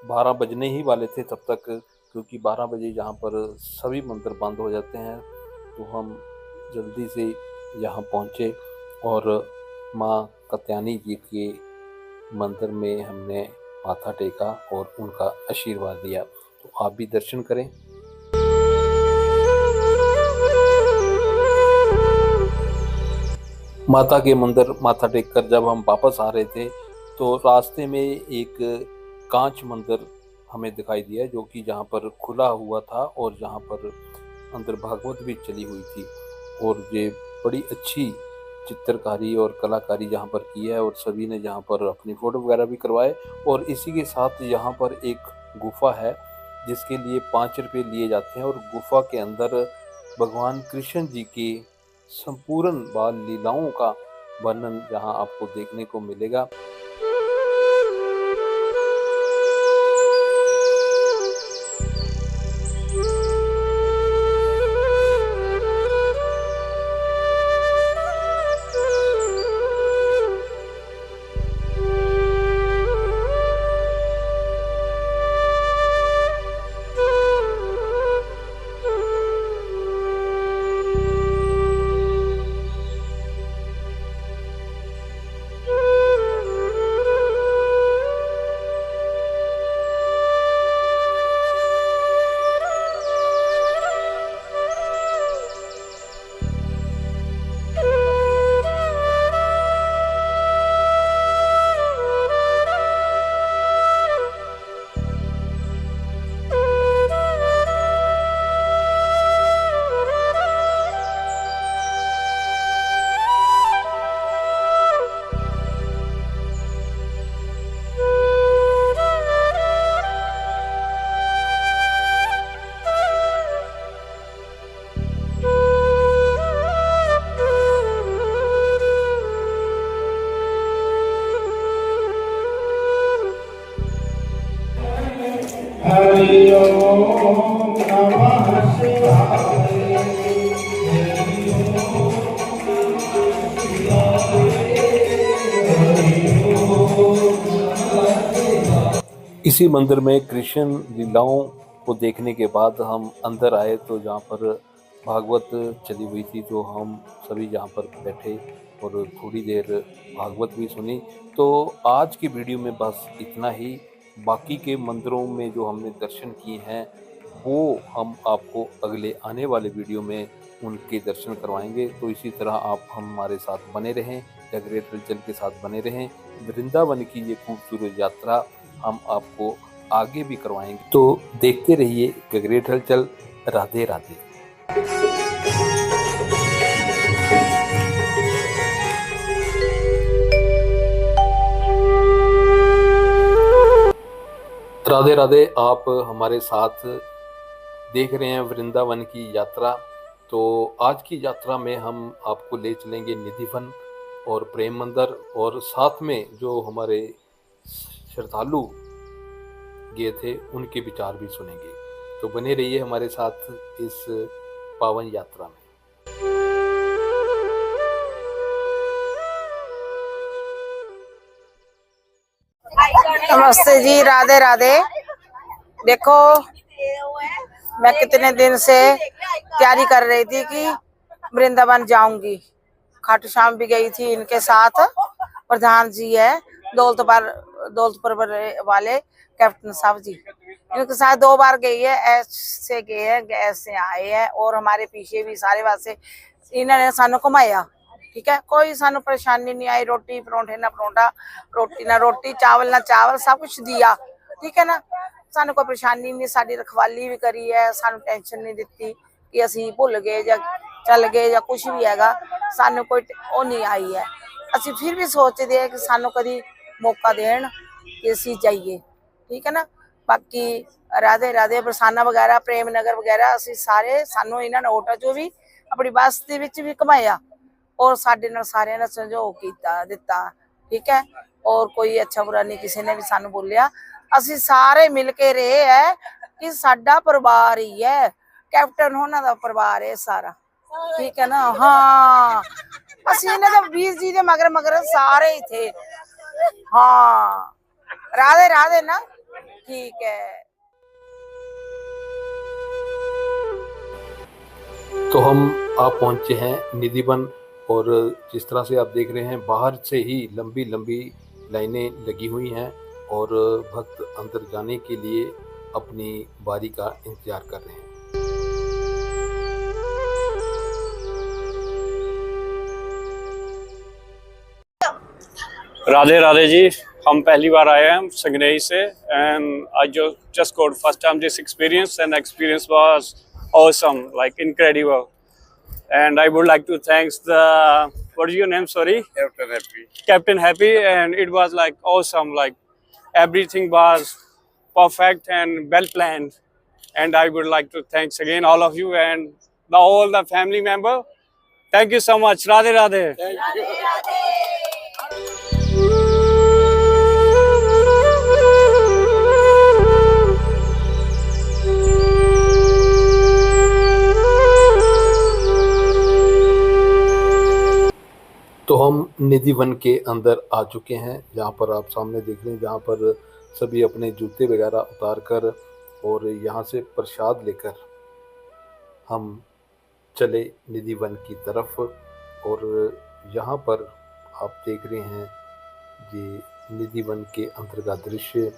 12 बजने ही वाले थे तब तक, क्योंकि 12 बजे यहाँ पर सभी मंदिर बंद हो जाते हैं। तो हम जल्दी से यहाँ पहुँचे और माँ कत्यानी जी के मंदिर में हमने माथा टेका और उनका आशीर्वाद लिया। तो आप भी दर्शन करें। माता के मंदिर माथा टेक कर जब हम वापस आ रहे थे तो रास्ते में एक कांच मंदिर हमें दिखाई दिया, जो कि जहाँ पर खुला हुआ था और जहाँ पर अंदर भागवत भी चली हुई थी। और ये बड़ी अच्छी चित्रकारी और कलाकारी जहाँ पर की है और सभी ने जहाँ पर अपनी फ़ोटो वगैरह भी करवाए। और इसी के साथ यहाँ पर एक गुफा है जिसके लिए 5 रुपये लिए जाते हैं और गुफा के अंदर भगवान कृष्ण जी के संपूर्ण बाल लीलाओं का वर्णन जहाँ आपको देखने को मिलेगा। इसी मंदिर में कृष्ण लीलाओं को देखने के बाद हम अंदर आए तो जहाँ पर भागवत चली हुई थी, तो हम सभी जहाँ पर बैठे और थोड़ी देर भागवत भी सुनी। तो आज की वीडियो में बस इतना ही। बाकी के मंदिरों में जो हमने दर्शन किए हैं वो हम आपको अगले आने वाले वीडियो में उनके दर्शन करवाएंगे। तो इसी तरह आप हमारे साथ बने रहें, द ग्रेट हलचल के साथ बने रहें। वृंदावन की ये खूबसूरत यात्रा हम आपको आगे भी करवाएंगे, तो देखते रहिए द ग्रेट हलचल। राधे राधे। राधे राधे। आप हमारे साथ देख रहे हैं वृंदावन की यात्रा। तो आज की यात्रा में हम आपको ले चलेंगे निधिवन और प्रेम मंदिर, और साथ में जो हमारे श्रद्धालु गए थे उनके विचार भी सुनेंगे। तो बने रहिए हमारे साथ इस पावन यात्रा में। नमस्ते जी, राधे राधे। देखो, मैं कितने दिन से तैयारी कर रही थी कि वृंदावन जाऊंगी। खाटू श्याम भी गई थी इनके साथ। प्रधान जी है दौलतपुर वाले कैप्टन साहब जी, इनके साथ 2 बार गई है। ऐसे गए हैं, ऐसे आए हैं, और हमारे पीछे भी सारे वास्ते इन्होंने सानू घुमाया। ठीक है, कोई सानू परेशानी नहीं आई। रोटी परोंठे ना परोंठा, रोटी ना रोटी, चावल ना चावल, सब कुछ दिया। ठीक है ना, सानू कोई परेशानी नहीं। साडी रखवाली भी करी है, सानू टेंशन नहीं दिती कि असी भुल गए या चल गए या कुछ भी हैगा। सानू कोई ओ नहीं आई है। असी फिर भी सोचते हैं कि सानू कभी मौका देन कि असी जाइए। ठीक है ना। बाकी राधे राधे। बरसाना वगैरह, प्रेम नगर वगैरह, असी सारे सानू इन्होंने ऑटो चो भी अपनी बस दे विच भी घुमाया, और साडे नाल सारियां ने सहयोग कीता दिता। ठीक है, और कोई अच्छा बुरा नहीं किसी ने भी सानू बोलिया। असी सारे मिल के रहे है कि साडा परिवार ही है, कैप्टन होना दा परिवार है सारा। ठीक है ना। हाँ, असी इन्हें तो 20 जी दे मगर मगर सारे ही थे। हाँ, राधे राधे ना। ठीक है। तो हम आप पहुंचे हैं निधिवन, और जिस तरह से आप देख रहे हैं बाहर से ही लंबी लंबी लाइनें लगी हुई हैं, और भक्त अंदर जाने के लिए अपनी बारी का इंतजार कर रहे हैं। राधे राधे जी। हम पहली बार आए हैं संगनेई से, and I just got first time this experience, and experience was awesome, like incredible. And I would like to thank what is your name? Sorry, Captain Happy. And it was like awesome, like everything was perfect and well planned. And I would like to thanks again all of you and all the family member. Thank you so much. Radhe Radhe. Thank you. तो हम निधिवन के अंदर आ चुके हैं, जहाँ पर आप सामने देख रहे हैं, जहाँ पर सभी अपने जूते वगैरह उतार कर और यहाँ से प्रसाद लेकर हम चले निधिवन की तरफ। और यहाँ पर आप देख रहे हैं ये निधिवन के अंदर का दृश्य,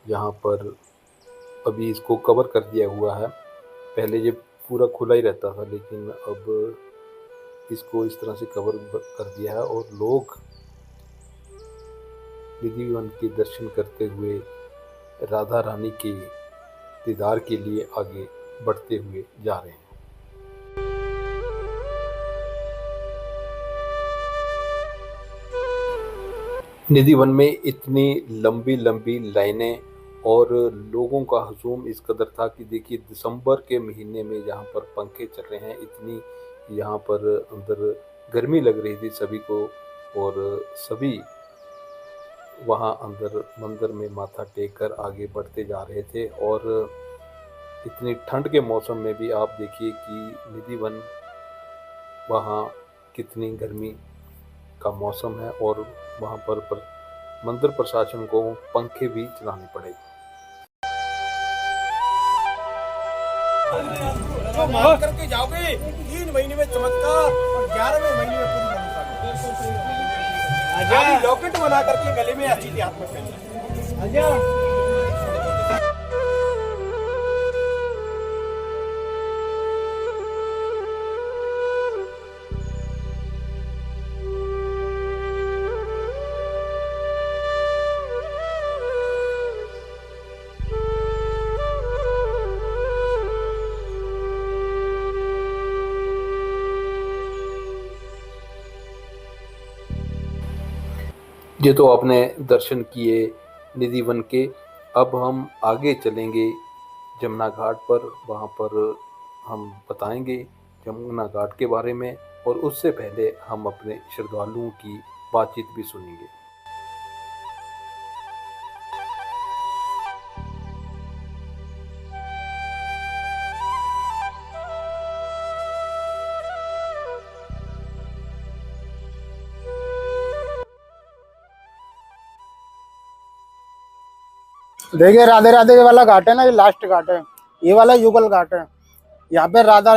यहाँ पर अभी इसको कवर कर दिया हुआ है। पहले ये पूरा खुला ही रहता था, लेकिन अब इसको इस तरह से कवर कर दिया है, और लोग निधिवन के दर्शन करते हुए राधा रानी के दीदार के लिए आगे बढ़ते हुए जा रहे हैं। निधिवन में इतनी लंबी लंबी लाइनें और लोगों का हजूम इस कदर था कि देखिए दिसंबर के महीने में यहाँ पर पंखे चल रहे हैं, इतनी यहाँ पर अंदर गर्मी लग रही थी सभी को, और सभी वहाँ अंदर मंदिर में माथा टेक कर आगे बढ़ते जा रहे थे। और इतनी ठंड के मौसम में भी आप देखिए कि निधिवन वहाँ कितनी गर्मी का मौसम है, और वहाँ पर मंदिर प्रशासन को पंखे भी चलाने पड़े। जो मान करके जाओगे 3 महीने में चमत्कार और 11वें महीने में पूरी मनोकामना। लॉकेट बना करके गले में ऐसी हाथ में पहनना। ये तो आपने दर्शन किए निधि वन के। अब हम आगे चलेंगे जमुना घाट पर, वहाँ पर हम बताएंगे जमुना घाट के बारे में, और उससे पहले हम अपने श्रद्धालुओं की बातचीत भी सुनेंगे। देखिए राधे राधे वाला घाट है ना, ये लास्ट घाट है, ये वाला युगल घाट है। यहाँ पे राधा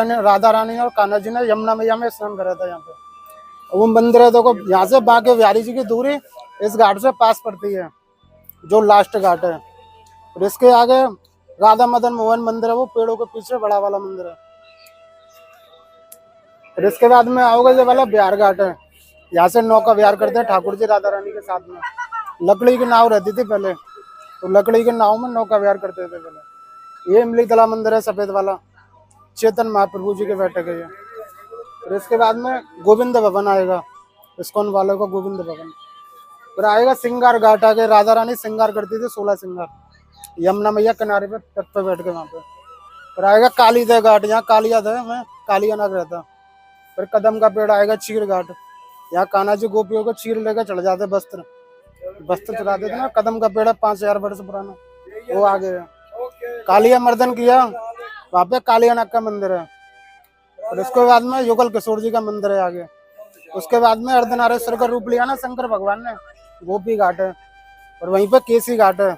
रानी और कान्हा जी ने यमुना मैया में स्नान करा था। यहाँ पे वो मंदिर है, देखो यहाँ से बांके बिहारी जी की दूरी इस घाट से पास पड़ती है, जो लास्ट घाट है। और इसके आगे राधा मदन मोहन मंदिर है, वो पेड़ों के पीछे बड़ा वाला मंदिर है। और इसके बाद में आओगे जो वाला बिहार घाट है, यहाँ से नौका विहार करते हैं ठाकुर जी राधा रानी के साथ में। लकड़ी की नाव रहती थी पहले, तो लकड़ी के नाव में नौका विहार करते थे पहले। ये इमली तला मंदिर है सफेद वाला, चेतन महाप्रभु जी के बैठक है ये। फिर इसके बाद में गोविंद भवन आएगा, इस्कॉन वालों का गोविंद भवन। फिर आएगा सिंगार घाट, आगे राधा रानी श्रृंगार करती थी 16 श्रृंगार, यमुना मैया किनारे पे तट पे बैठ के वहाँ पे। फिर आएगा कालीदह घाट, यहाँ कालिया दह में कालिया नाग रहता। फिर कदम का पेड़ आएगा चीर घाट, यहाँ कान्हा जी गोपियों को चीर लेकर चढ़ जाते, वस्त्र चढ़ा देते ना। कदम का पेड़ है 5000 वर्ष पुराना, वो आ गया। कालिया मर्दन किया, वहाँ पे कालिया नाग का मंदिर है। और उसके बाद में युगल किशोर जी का मंदिर है आगे। उसके बाद में अर्धनारेश्वर का रूप लिया ना शंकर भगवान ने, गोपी घाट है। और वहीं पे केसी घाट है,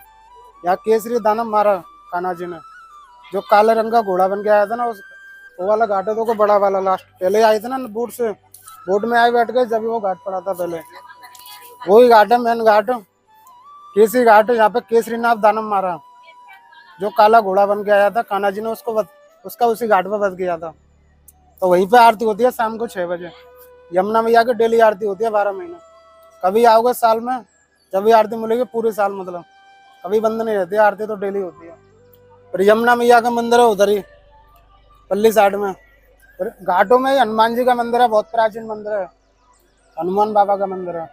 यहाँ केसरी दानव मारा कान्हा जी ने, जो काले रंग का घोड़ा बन के आया था ना, उस वो वाला घाट है। तो बड़ा वाला लास्ट पहले आए थे ना बोट से, बोट में आए बैठ गए जब वो घाट पड़ा था पहले, वही घाट है मेन घाट केसी घाट। यहाँ पे केसरी नाथ दानव मारा, जो काला घोड़ा बन के आया था, कान्हा जी ने उसका उसी घाट पर वध किया था। तो वहीं पे आरती होती है शाम को 6 बजे। यमुना मैया की डेली आरती होती है 12 महीने। कभी आओगे साल में जब भी आरती मिलेगी, पूरे साल मतलब, कभी बंद नहीं रहती है आरती, तो डेली होती है। फिर यमुना मैया का मंदिर है उधर ही पल्ली साइड में। फिर घाटों में हनुमान जी का मंदिर है, बहुत प्राचीन मंदिर है, हनुमान बाबा का मंदिर है।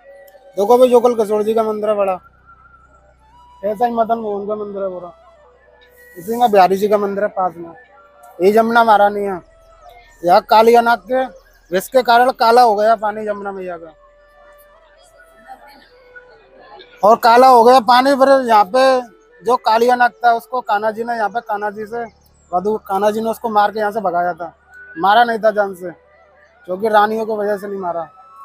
देखो भाई युगल किशोर जी का मंदिर है बड़ा, ऐसा ही मदन मोहन का मंदिर है पूरा। इसी में बिहारी जी का मंदिर है पास में। ये यमुना महारानी है, यहाँ कालिया नाग के विष के कारण काला हो गया पानी यमुना मैया का, और काला हो गया पानी। फिर यहाँ पे जो कालिया नाग था उसको कान्हा जी ने, यहाँ पे कान्हा जी से कान्हा जी ने उसको मार के यहाँ से भगाया था। मारा नहीं था जान से, क्योंकि रानियों की वजह से नहीं मारा,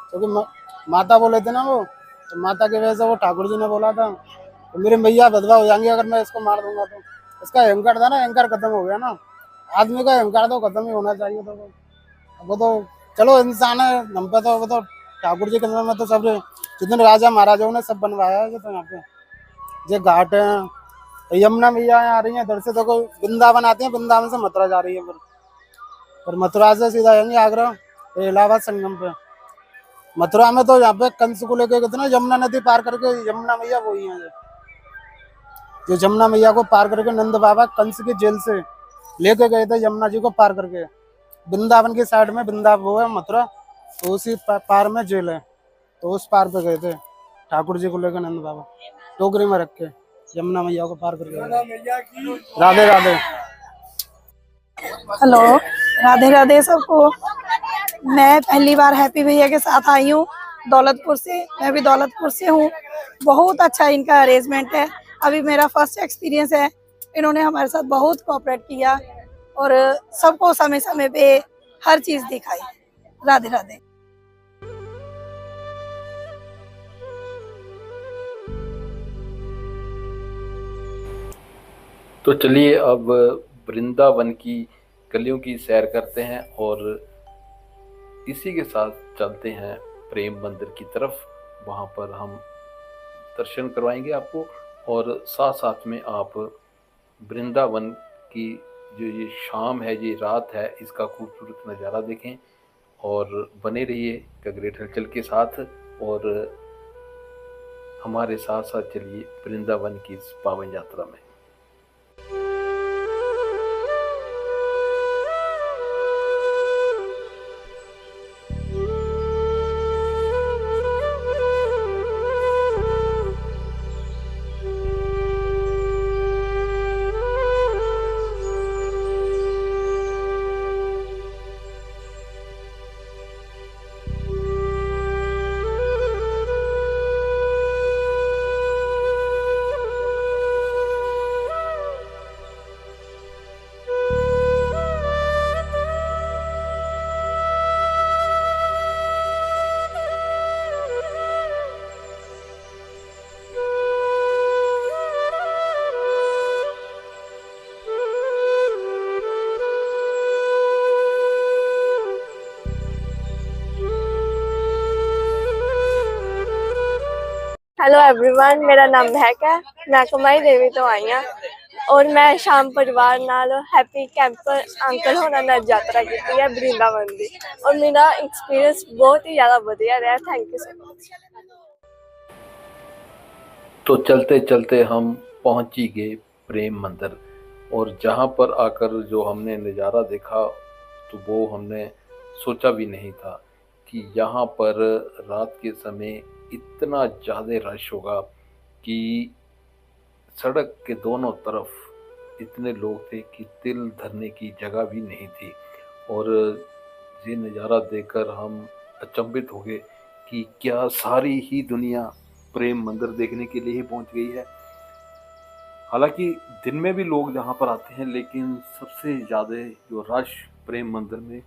क्योंकि माता बोले थे ना वो, तो माता की वजह से वो ठाकुर जी ने बोला था तो मेरी मैया विधवा हो जाएंगी अगर मैं इसको मार दूंगा। तो इसका अहंकार था ना, अहंकार खत्म हो गया ना। आदमी का अहंकार तो खत्म ही होना चाहिए। तो वो तो चलो इंसान है, हम पे तो वो तो ठाकुर जी के समय में तो सब जितने राजा महाराजाओं ने सब बनवाया है। तो यहाँ पे ये घाट है, तो यमुना मैया आ रही है इधर से, तो वृंदावन आती है, वृंदावन से मथुरा जा रही है। फिर मथुरा से सीधा आएंगे आगरा, इलाहाबाद संगम पे। मथुरा में तो यहाँ पे कंस को लेके कितना यमुना नदी पार करके यमुना मैया वही है, जो यमुना मैया को पार करके नंद बाबा कंस की जेल से लेके गए थे यमुना जी को पार करके। वृंदावन की साइड में वृंदावन वो है मथुरा, तो उसी पार में जेल है, तो उस पार पे गए थे ठाकुर जी को लेकर नंद बाबा, टोकरी में रख के यमुना मैया को पार करके। राधे राधे। हेलो, राधे राधे सबको। मैं पहली बार हैप्पी भैया के साथ आई हूँ दौलतपुर से। मैं भी दौलतपुर से हूँ। बहुत अच्छा इनका अरेंजमेंट है। अभी मेरा फर्स्ट एक्सपीरियंस है। इन्होंने हमारे साथ बहुत कोऑपरेट किया और सबको समय समय पे हर चीज दिखाई। राधे राधे। तो चलिए अब वृंदावन की गलियों की सैर करते हैं और इसी के साथ चलते हैं प्रेम मंदिर की तरफ। वहाँ पर हम दर्शन करवाएंगे आपको और साथ साथ में आप वृंदावन की जो ये शाम है, ये रात है, इसका खूबसूरत नज़ारा देखें और बने रहिए द ग्रेट हलचल के साथ और हमारे साथ साथ चलिए वृंदावन की इस पावन यात्रा में। हेलो एवरीवन, मेरा नाम महक है। मैं कुमारी देवी तो आई हाँ और मैं शाम परिवार नाल हैप्पी कैंपर अंकल होना नाल यात्रा की है वृंदावन दी और मेरा एक्सपीरियंस बहुत ही ज़्यादा बढ़िया रहा। Thank you so much. तो चलते चलते हम पहुंच ही गए प्रेम मंदिर, और जहां पर आकर जो हमने नज़ारा देखा तो वो हमने सोचा भी नहीं था कि यहाँ पर रात के समय इतना ज़्यादा रश होगा कि सड़क के दोनों तरफ इतने लोग थे कि तिल धरने की जगह भी नहीं थी। और ये नज़ारा देखकर हम अचंभित हो गए कि क्या सारी ही दुनिया प्रेम मंदिर देखने के लिए ही पहुंच गई है। हालांकि दिन में भी लोग यहाँ पर आते हैं, लेकिन सबसे ज़्यादा जो रश प्रेम मंदिर में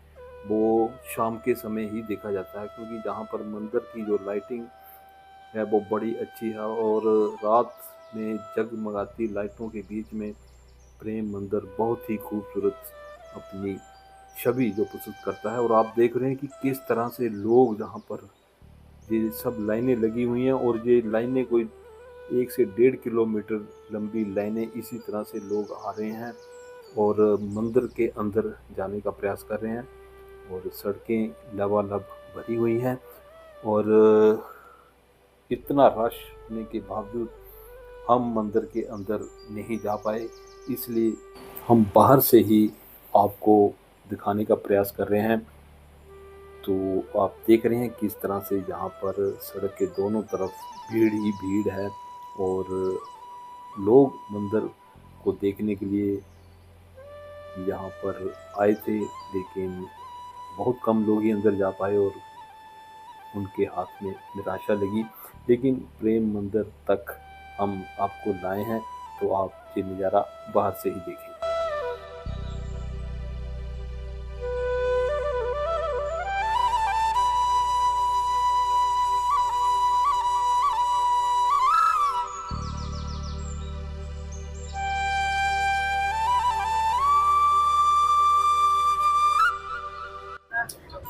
वो शाम के समय ही देखा जाता है, क्योंकि जहाँ पर मंदिर की जो लाइटिंग है वो बड़ी अच्छी है और रात में जगमगाती लाइटों के बीच में प्रेम मंदिर बहुत ही खूबसूरत अपनी छवि जो प्रस्तुत करता है। और आप देख रहे हैं कि किस तरह से लोग जहाँ पर ये सब लाइनें लगी हुई हैं, और ये लाइनें कोई 1 से 1.5 किलोमीटर लंबी लाइनें इसी तरह से लोग आ रहे हैं और मंदिर के अंदर जाने का प्रयास कर रहे हैं। और सड़कें लबालब भरी हुई हैं और इतना रश होने के बावजूद हम मंदिर के अंदर नहीं जा पाए, इसलिए हम बाहर से ही आपको दिखाने का प्रयास कर रहे हैं। तो आप देख रहे हैं किस तरह से यहाँ पर सड़क के दोनों तरफ भीड़ ही भीड़ है और लोग मंदिर को देखने के लिए यहाँ पर आए थे, लेकिन बहुत कम लोग ही अंदर जा पाए और उनके हाथ में निराशा लगी। लेकिन प्रेम मंदिर तक हम आपको लाए हैं, तो आप ये नज़ारा बाहर से ही देखें।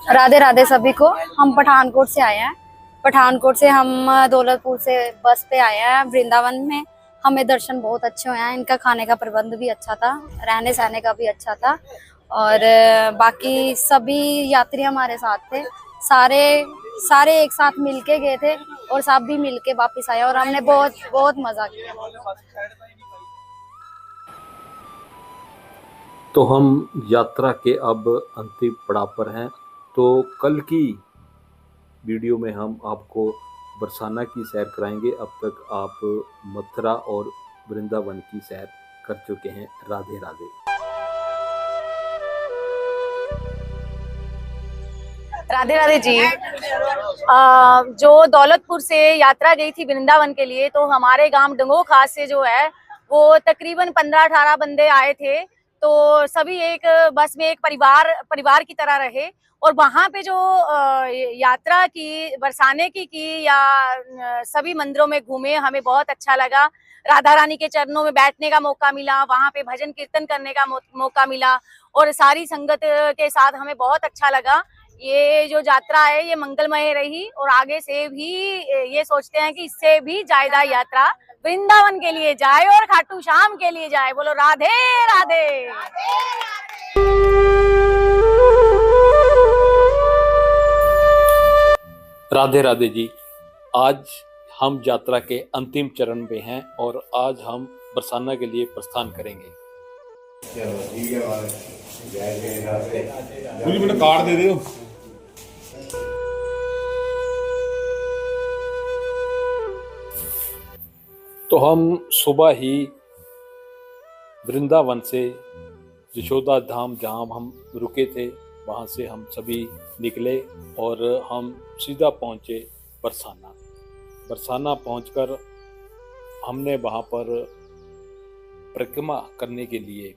राधे राधे सभी को। हम पठानकोट से आए हैं। पठानकोट से हम दौलतपुर से बस पे आए हैं वृंदावन में। हमें दर्शन बहुत अच्छे हुए हैं। इनका खाने का प्रबंध भी अच्छा था, रहने सहने का भी अच्छा था और बाकी सभी यात्री हमारे साथ थे। सारे एक साथ मिलके गए थे और सब भी मिलके वापस आए और हमने बहुत मजा किया। तो हम यात्रा के अब अंतिम पड़ाव पर हैं। तो कल की वीडियो में हम आपको बरसाना की सैर कराएंगे। अब तक आप मथुरा और वृंदावन की सैर कर चुके हैं। राधे राधे। राधे राधे जी। जो दौलतपुर से यात्रा गई थी वृंदावन के लिए, तो हमारे गांव डंगो खास से जो है वो तकरीबन 15-18 बंदे आए थे। तो सभी एक बस में एक परिवार की तरह रहे और वहां पे जो यात्रा की बरसाने की या सभी मंदिरों में घूमे, हमें बहुत अच्छा लगा। राधा रानी के चरणों में बैठने का मौका मिला, वहां पे भजन कीर्तन करने का मौका मिला और सारी संगत के साथ हमें बहुत अच्छा लगा। ये जो यात्रा है ये मंगलमय रही और आगे से भी ये सोचते हैं कि इससे भी ज्यादा यात्रा वृंदावन के लिए जाए और खाटू श्याम के लिए जाए। बोलो राधे राधे। राधे राधे जी। आज हम यात्रा के अंतिम चरण में हैं और आज हम बरसाना के लिए प्रस्थान करेंगे। मैंने कार्ड दे दो। तो हम सुबह ही वृंदावन से यशोदा धाम जहाँ हम रुके थे वहाँ से हम सभी निकले और हम सीधा पहुँचे बरसाना। बरसाना पहुँचकर हमने वहाँ पर परिक्रमा करने के लिए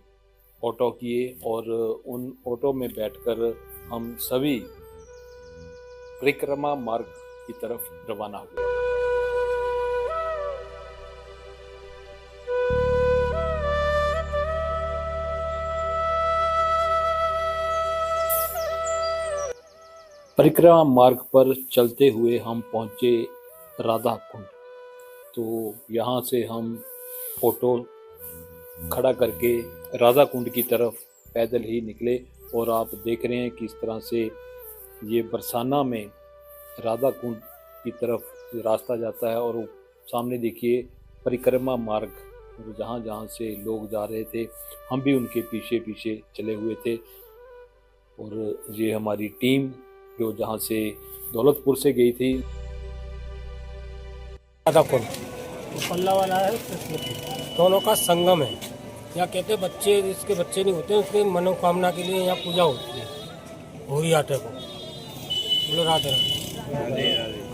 ऑटो किए और उन ऑटो में बैठकर हम सभी परिक्रमा मार्ग की तरफ रवाना हुए। परिक्रमा मार्ग पर चलते हुए हम पहुंचे राधा कुंड। तो यहाँ से हम ऑटो खड़ा करके राधा कुंड की तरफ पैदल ही निकले और आप देख रहे हैं किस तरह से ये बरसाना में राधा कुंड की तरफ रास्ता जाता है और सामने देखिए परिक्रमा मार्ग, जहाँ जहाँ से लोग जा रहे थे हम भी उनके पीछे पीछे चले हुए थे। और ये हमारी टीम जो जहाँ से दौलतपुर से गई थी। राधा कुंड पल्ला वाला है, दोनों का संगम है। यहाँ कहते हैं बच्चे, जिसके बच्चे नहीं होते उसकी मनोकामना के लिए यहाँ पूजा होती है भूरी आटे को। बोलो राधे राधे।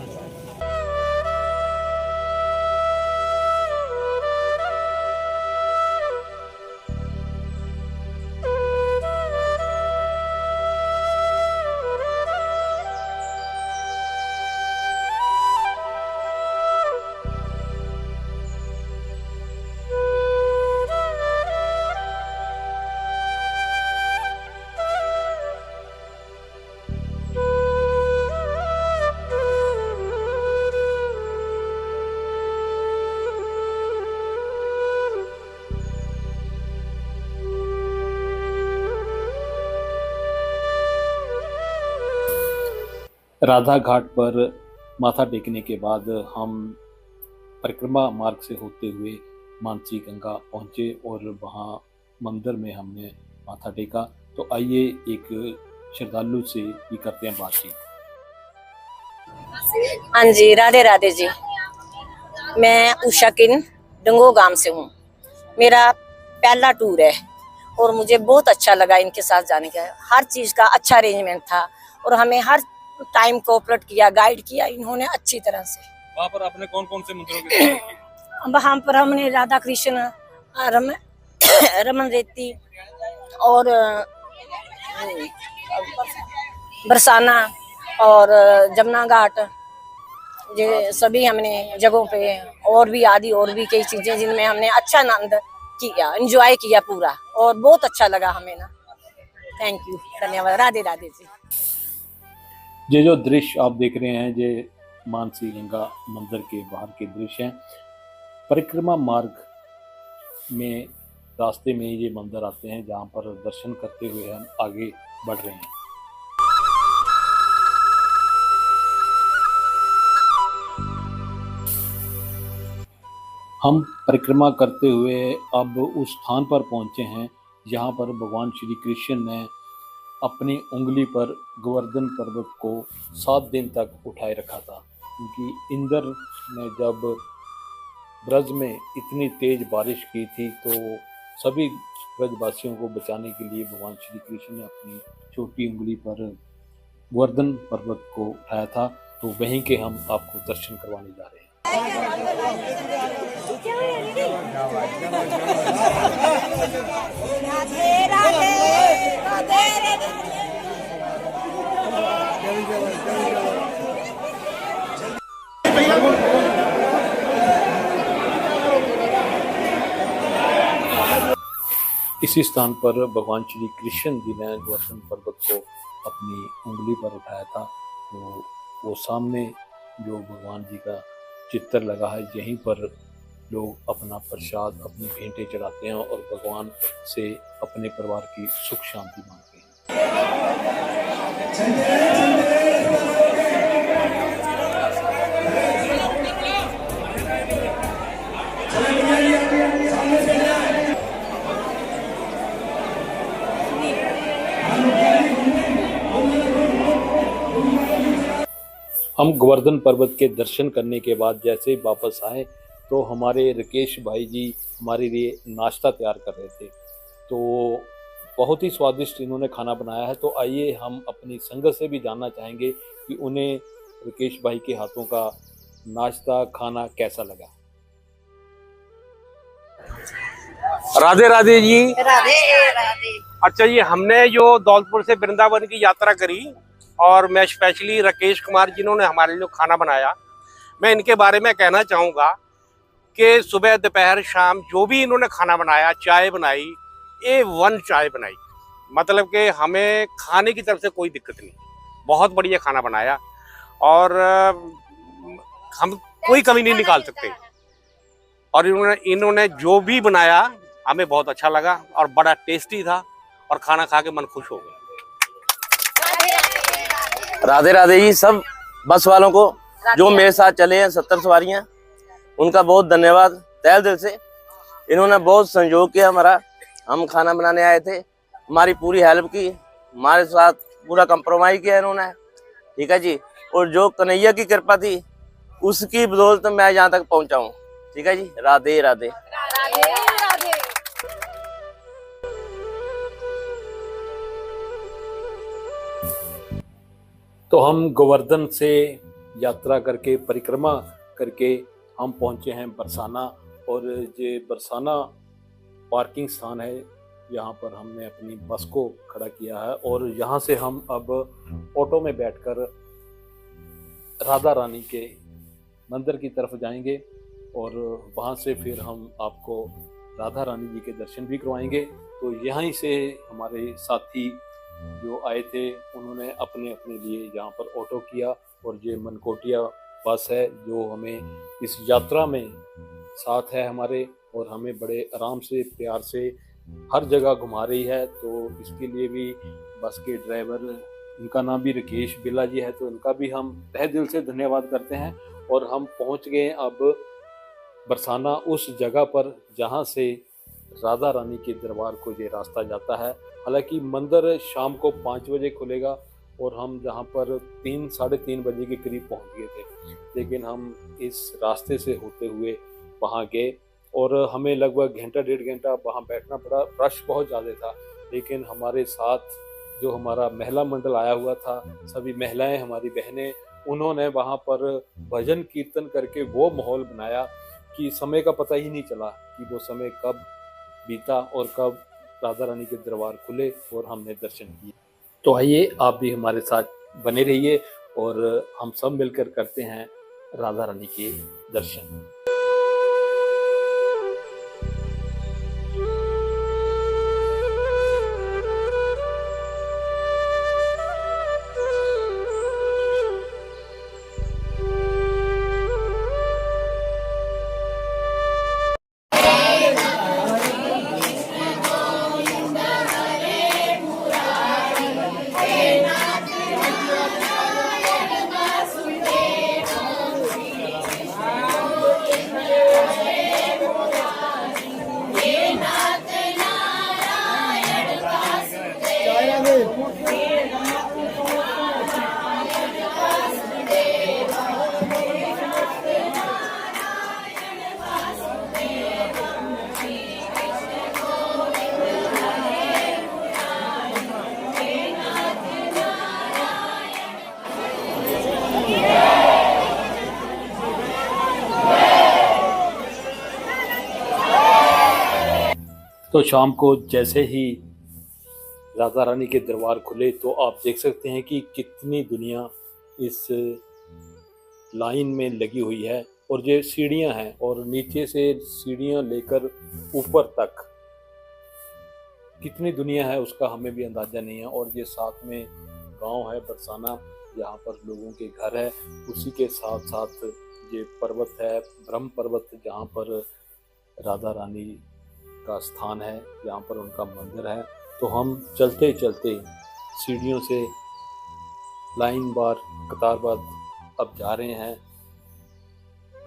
राधा घाट पर माथा टेकने के बाद हम परिक्रमा मार्ग से होते हुए मानसी गंगा पहुंचे और वहां मंदिर में हमने माथा टेका। तो आइए एक श्रद्धालु से भी करते हैं बातचीत। हाँ जी, राधे राधे जी। मैं उषा किन डंगो गांव से हूँ। मेरा पहला टूर है और मुझे बहुत अच्छा लगा इनके साथ जाने का। हर चीज़ का अच्छा अरेंजमेंट था और हमें हर टाइम कोऑपरेट किया, गाइड किया इन्होंने अच्छी तरह से। वहाँ पर आपने कौन कौन से मंदिरों की सेवा की? वहाँ पर हमने राधा कृष्ण, रमन रेती और बरसाना और जमुना घाट, ये सभी हमने जगहों पे और भी कई चीजें जिनमें हमने अच्छा आनंद किया, एंजॉय किया पूरा और बहुत अच्छा लगा हमें ना। थैंक यू, धन्यवाद। राधे राधे जी। ये जो दृश्य आप देख रहे हैं ये मानसी गंगा मंदिर के बाहर के दृश्य हैं। परिक्रमा मार्ग में रास्ते में ये मंदिर आते हैं जहाँ पर दर्शन करते हुए हम आगे बढ़ रहे हैं। हम परिक्रमा करते हुए अब उस स्थान पर पहुँचे हैं जहाँ पर भगवान श्री कृष्ण ने अपनी उंगली पर गोवर्धन पर्वत को 7 दिन तक उठाए रखा था, क्योंकि इंद्र ने जब ब्रज में इतनी तेज बारिश की थी तो सभी ब्रजवासियों को बचाने के लिए भगवान श्री कृष्ण ने अपनी छोटी उंगली पर गोवर्धन पर्वत को उठाया था। तो वहीं के हम आपको दर्शन करवाने जा रहे हैं। इसी स्थान पर भगवान श्री कृष्ण जी ने गोवर्धन पर्वत को अपनी उंगली पर उठाया था। तो वो सामने जो भगवान जी का चित्र लगा है, यहीं पर लोग अपना प्रसाद, अपनी भेंटें चढ़ाते हैं और भगवान से अपने परिवार की सुख शांति मांगते हैं। हम गोवर्धन पर्वत के दर्शन करने के बाद जैसे ही वापस आए तो हमारे राकेश भाई जी हमारे लिए नाश्ता तैयार कर रहे थे। तो बहुत ही स्वादिष्ट इन्होंने खाना बनाया है। तो आइए हम अपनी संगत से भी जानना चाहेंगे कि उन्हें राकेश भाई के हाथों का नाश्ता खाना कैसा लगा। राधे राधे जी। राधे राधे। अच्छा, ये हमने जो दौलतपुर से वृंदावन की यात्रा करी और मैं स्पेशली राकेश कुमार जिन्होंने हमारे लिए खाना बनाया, मैं इनके बारे में कहना चाहूँगा कि सुबह दोपहर शाम जो भी इन्होंने खाना बनाया, चाय बनाई, A1 चाय बनाई, मतलब कि हमें खाने की तरफ से कोई दिक्कत नहीं, बहुत बढ़िया खाना बनाया और हम कोई कमी नहीं निकाल सकते। और इन्होंने जो भी बनाया हमें बहुत अच्छा लगा और बड़ा टेस्टी था और खाना खा के मन खुश हो गया। राधे राधे जी सब बस वालों को जो मेरे साथ चले हैं 70 सवारियां, उनका बहुत धन्यवाद तहे दिल से। इन्होंने बहुत सहयोग किया हमारा। हम खाना बनाने आए थे, हमारी पूरी हेल्प की, हमारे साथ पूरा कंप्रोमाइज किया इन्होंने, ठीक है जी। और जो कन्हैया की कृपा थी उसकी बदौलत मैं यहाँ तक पहुँचा हूँ, ठीक है जी। राधे राधे। तो हम गोवर्धन से यात्रा करके परिक्रमा करके हम पहुंचे हैं बरसाना, और ये बरसाना पार्किंग स्थान है, यहाँ पर हमने अपनी बस को खड़ा किया है और यहाँ से हम अब ऑटो में बैठकर राधा रानी के मंदिर की तरफ जाएंगे और वहाँ से फिर हम आपको राधा रानी जी के दर्शन भी करवाएंगे। तो यहीं से हमारे साथी जो आए थे उन्होंने अपने अपने लिए यहाँ पर ऑटो किया, और ये मनकोटिया बस है जो हमें इस यात्रा में साथ है हमारे, और हमें बड़े आराम से प्यार से हर जगह घुमा रही है। तो इसके लिए भी बस के ड्राइवर, इनका नाम भी राकेश बिल्ला जी है, तो इनका भी हम तहे दिल से धन्यवाद करते हैं। और हम पहुंच गए अब बरसाना, उस जगह पर जहां से राधा रानी के दरबार को ये रास्ता जाता है। हालांकि मंदिर शाम को 5 बजे खुलेगा और हम जहां पर 3 साढ़े 3 बजे के करीब पहुंच गए थे, लेकिन हम इस रास्ते से होते हुए वहां गए और हमें लगभग घंटा 1.5 घंटा वहां बैठना पड़ा। रश बहुत ज़्यादा था, लेकिन हमारे साथ जो हमारा महिला मंडल आया हुआ था, सभी महिलाएं हमारी बहनें, उन्होंने वहां पर भजन कीर्तन करके वो माहौल बनाया कि समय का पता ही नहीं चला कि वो समय कब बीता और कब राधा रानी के दरबार खुले और हमने दर्शन किए। तो आइए आप भी हमारे साथ बने रहिए और हम सब मिलकर करते हैं राधा रानी के दर्शन। तो शाम को जैसे ही राधा रानी के दरबार खुले तो आप देख सकते हैं कि कितनी दुनिया इस लाइन में लगी हुई है, और ये सीढ़ियां हैं और नीचे से सीढ़ियां लेकर ऊपर तक कितनी दुनिया है उसका हमें भी अंदाजा नहीं है। और ये साथ में गांव है बरसाना, यहाँ पर लोगों के घर है, उसी के साथ साथ ये पर्वत है ब्रह्म पर्वत, जहाँ पर राधा रानी का स्थान है, यहाँ पर उनका मंदिर है। तो हम चलते चलते सीढ़ियों से लाइन बार कतार बार अब जा रहे हैं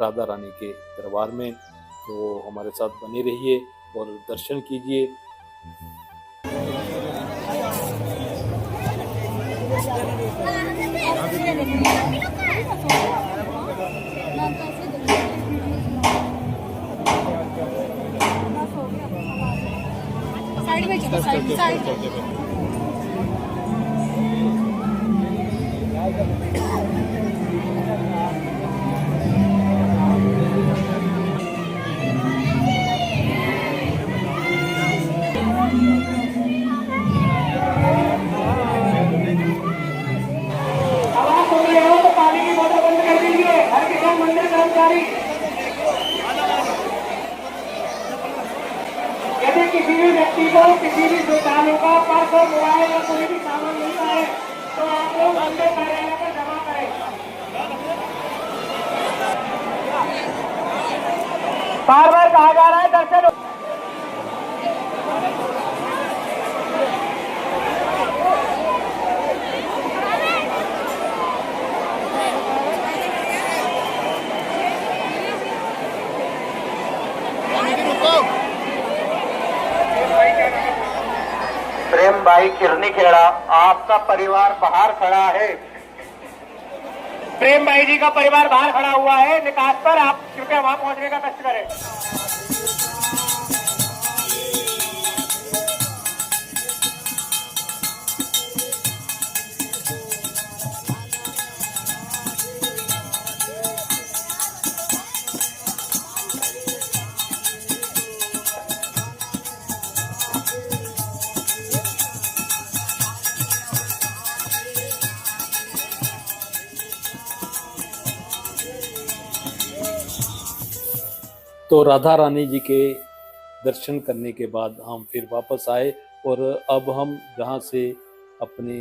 राधा रानी के दरबार में। तो हमारे साथ बने रहिए और दर्शन कीजिए। यदि किसी भी व्यक्ति को किसी भी दुकानों का पर्स और मोबाइल या कोई भी सामान मिलता है तो आप लोग मंदिर कार्यालय पर जमा करें। बार बार कहा जा रहा है दर्शन प्रेम भाई किरनी खेड़ा, आपका परिवार बाहर खड़ा है। प्रेम भाई जी का परिवार बाहर खड़ा हुआ है निकास पर, आप कृपया वहां पहुंचने का कष्ट करें। तो राधा रानी जी के दर्शन करने के बाद हम फिर वापस आए और अब हम जहाँ से अपने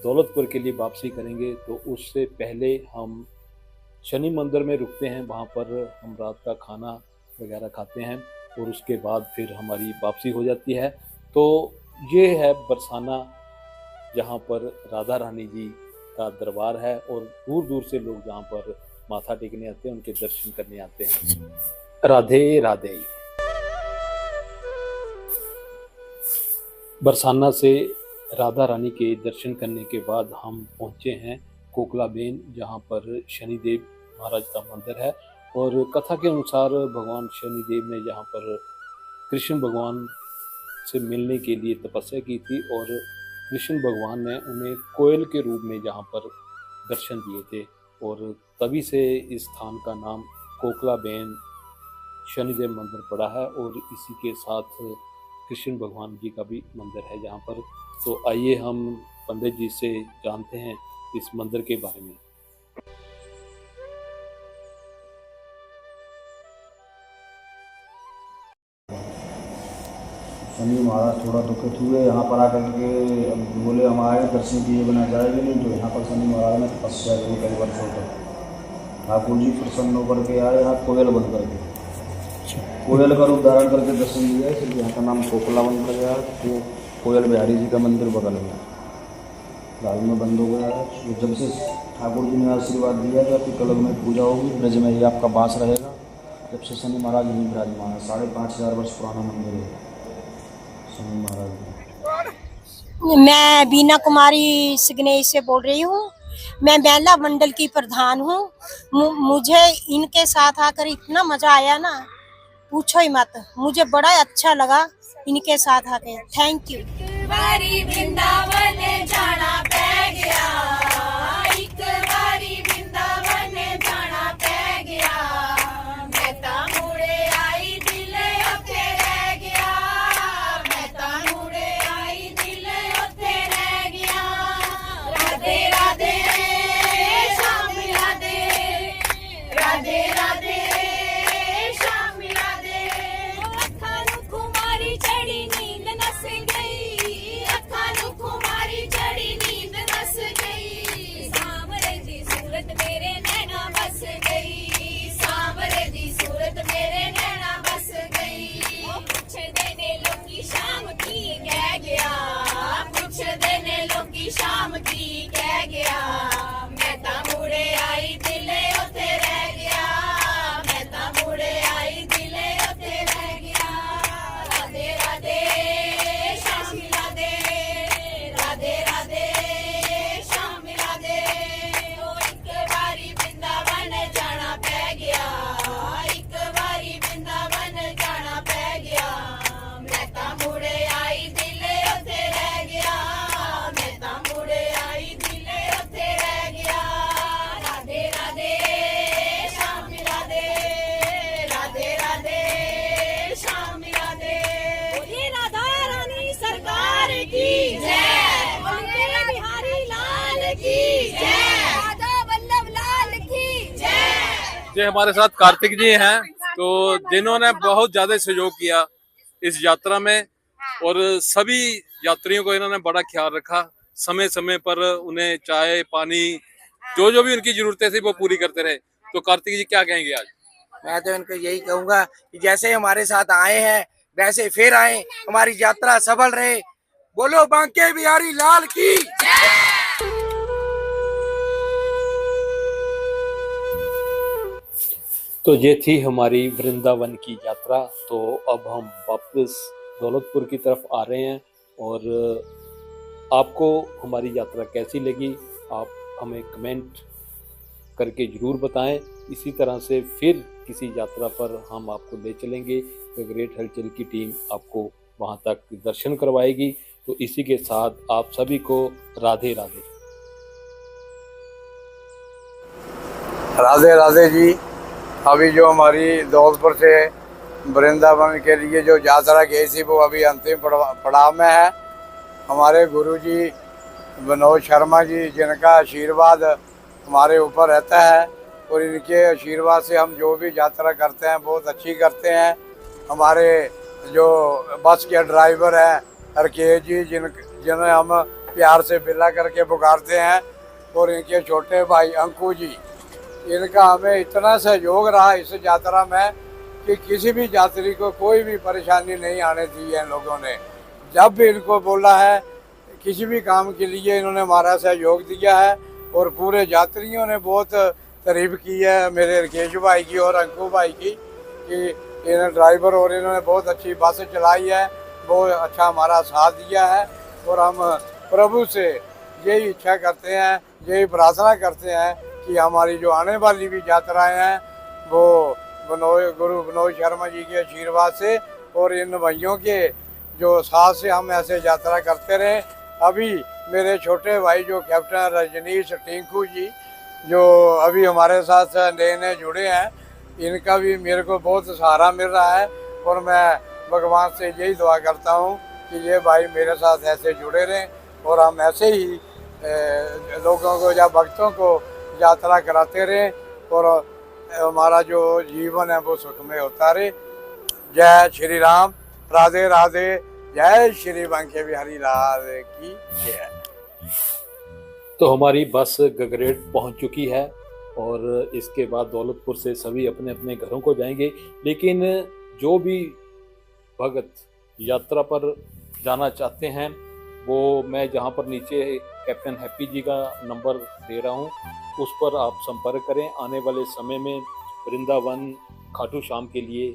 दौलतपुर के लिए वापसी करेंगे तो उससे पहले हम शनि मंदिर में रुकते हैं। वहाँ पर हम रात का खाना वगैरह खाते हैं और उसके बाद फिर हमारी वापसी हो जाती है। तो ये है बरसाना, जहाँ पर राधा रानी जी का दरबार है और दूर दूर से लोग जहाँ पर माथा टेकने आते हैं, उनके दर्शन करने आते हैं। राधे राधे। बरसाना से राधा रानी के दर्शन करने के बाद हम पहुंचे हैं कोकला बेन, जहां पर शनिदेव महाराज का मंदिर है। और कथा के अनुसार भगवान शनिदेव ने जहां पर कृष्ण भगवान से मिलने के लिए तपस्या की थी और कृष्ण भगवान ने उन्हें कोयल के रूप में जहां पर दर्शन दिए थे और तभी से इस स्थान का नाम कोकला बेन शनिदेव मंदिर पड़ा है। और इसी के साथ कृष्ण भगवान जी का भी मंदिर है जहाँ पर। तो आइए हम पंडित जी से जानते हैं इस मंदिर के बारे में। शनि महाराज थोड़ा दुखित हुए, यहाँ पर आकर के अब बोले हम आए दर्शन किए बिना जाएंगे नहीं। तो यहाँ पर शनि महाराज ने तपस्या की कई वर्षों तक। ठाकुर जी प्रसन्न होकर के आए यहाँ कोयल बन करके, कोयल का रूप धारण करके दर्शन दिया, इसलिए यहाँ का नाम कोकला बन कर गया। तो कोयल बिहारी जी का मंदिर बगल में गाँव में बंद हो गया है। तो जब से ठाकुर जी ने आशीर्वाद दिया कि आपकी कलग में पूजा होगी, ब्रज में ही आपका वास रहेगा, जब से शनि महाराज यहीं विराजमान है। 5500 वर्ष पुराना मंदिर है शनि महाराज। मैं बीना कुमारी सिग्नेश से बोल रही हूँ। मैं महिला मंडल की प्रधान हूँ। मुझे इनके साथ आकर इतना मजा आया ना, पूछो ही मत। मुझे बड़ा अच्छा लगा इनके साथ आके। Thank you. वृंदावन जाना पै गया, एक बारी वृंदावन जाना पै गया। मैं ता मुड़े आई दिल उत्ते रह गया, मैं ता मुड़े आई दिल उत्ते रह गया। राधे राधे श्याम राधे, राधे राधे श्याम राधे। अखां नूं खुमारी चढ़ी नींद नस गई, अखां नूं खुमारी चढ़ी नींद नस गई। सांवरे दी सूरत मेरे नैना बस गई, सांवरे दी सूरत मेरे नैना बस गई। पुछदे ने लोकी शाम की कह गया, पुछदे ने लोकी शाम की कह गया। मैं तां मुड़े आई दिले उत्ते रह गया, मैं तां मुड़े आई दिले उत्ते रह गया। राधे राधे श्याम राधे, राधे राधे श्याम राधे। ओ एक बारी वृंदावन जाना पै गया, एक बारी वृंदावन जाना पै गया। मैं तां मुड़े आई दिले उत्ते रह गया, मैं तां मुड़े आई दिले उत्ते रह गया। राधे राधे श्याम राधे, राधे राधे श्याम राधे। बोलिए राधा रानी सरकार की जय, बोलिए बिहारी लाल की जय, राधा वल्लभ लाल की जय। जो हमारे साथ कार्तिक जी हैं, तो जिन्होंने बहुत ज्यादा सहयोग किया इस यात्रा में और सभी यात्रियों को इन्होंने बड़ा ख्याल रखा। समय समय पर उन्हें चाय पानी जो जो भी उनकी जरूरतें थी वो पूरी करते रहे। तो कार्तिक जी क्या कहेंगे आज? मैं तो इनको यही कहूंगा कि जैसे हमारे साथ आए हैं वैसे फिर आए, हमारी यात्रा सफल रहे। बोलो बांके बिहारी लाल की। तो ये थी हमारी वृंदावन की यात्रा। तो अब हम वापस दौलतपुर की तरफ आ रहे हैं और आपको हमारी यात्रा कैसी लगी आप हमें कमेंट करके ज़रूर बताएं। इसी तरह से फिर किसी यात्रा पर हम आपको ले चलेंगे। द ग्रेट हलचल की टीम आपको वहां तक दर्शन करवाएगी। तो इसी के साथ आप सभी को राधे राधे। राधे राधे जी। अभी जो हमारी दौलतपुर से वृंदावन के लिए जो यात्रा गई थी वो अभी अंतिम पड़ाव में है। हमारे गुरुजी विनोद शर्मा जी, जिनका आशीर्वाद हमारे ऊपर रहता है और इनके आशीर्वाद से हम जो भी यात्रा करते हैं बहुत अच्छी करते हैं। हमारे जो बस के ड्राइवर हैं राकेश जी, जिन्हें हम प्यार से बिल्ला करके पुकारते हैं, और इनके छोटे भाई अंकु जी, इनका हमें इतना सहयोग रहा इस यात्रा में कि किसी भी यात्री को कोई भी परेशानी नहीं आने दी है। इन लोगों ने जब भी इनको बोला है किसी भी काम के लिए इन्होंने हमारा सहयोग दिया है और पूरे यात्रियों ने बहुत तारीफ की है मेरे राकेश भाई की और अंकु भाई की कि इन ड्राइवर और इन्होंने बहुत अच्छी बस चलाई है, बहुत अच्छा हमारा साथ दिया है। और हम प्रभु से यही इच्छा करते हैं, यही प्रार्थना करते हैं कि हमारी जो आने वाली भी यात्राएं हैं वो गुरु विनोद शर्मा जी के आशीर्वाद से और इन भाइयों के जो साथ से हम ऐसे यात्रा करते रहे। अभी मेरे छोटे भाई जो कैप्टन रजनीश टिंकू जी, जो अभी हमारे साथ नए नए जुड़े हैं, इनका भी मेरे को बहुत सहारा मिल रहा है। और मैं भगवान से यही दुआ करता हूँ कि ये भाई मेरे साथ ऐसे जुड़े रहें और हम ऐसे ही लोगों को या भक्तों को यात्रा कराते रहें और हमारा जो जीवन है वो सुखमय होता रहे। जय श्री राम। राधे राधे। जय श्री बांके बिहारी लाल की जय। तो हमारी बस गगरेट पहुंच चुकी है और इसके बाद दौलतपुर से सभी अपने अपने घरों को जाएंगे। लेकिन जो भी भगत यात्रा पर जाना चाहते हैं वो मैं जहां पर नीचे कैप्टन हैप्पी जी का नंबर दे रहा हूं, उस पर आप संपर्क करें। आने वाले समय में वृंदावन खाटू श्याम के लिए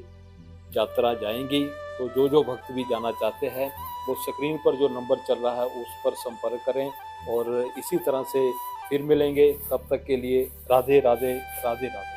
यात्रा जाएंगी। तो जो भक्त भी जाना चाहते हैं वो स्क्रीन पर जो नंबर चल रहा है उस पर संपर्क करें। और इसी तरह से फिर मिलेंगे, तब तक के लिए राधे राधे राधे राधे।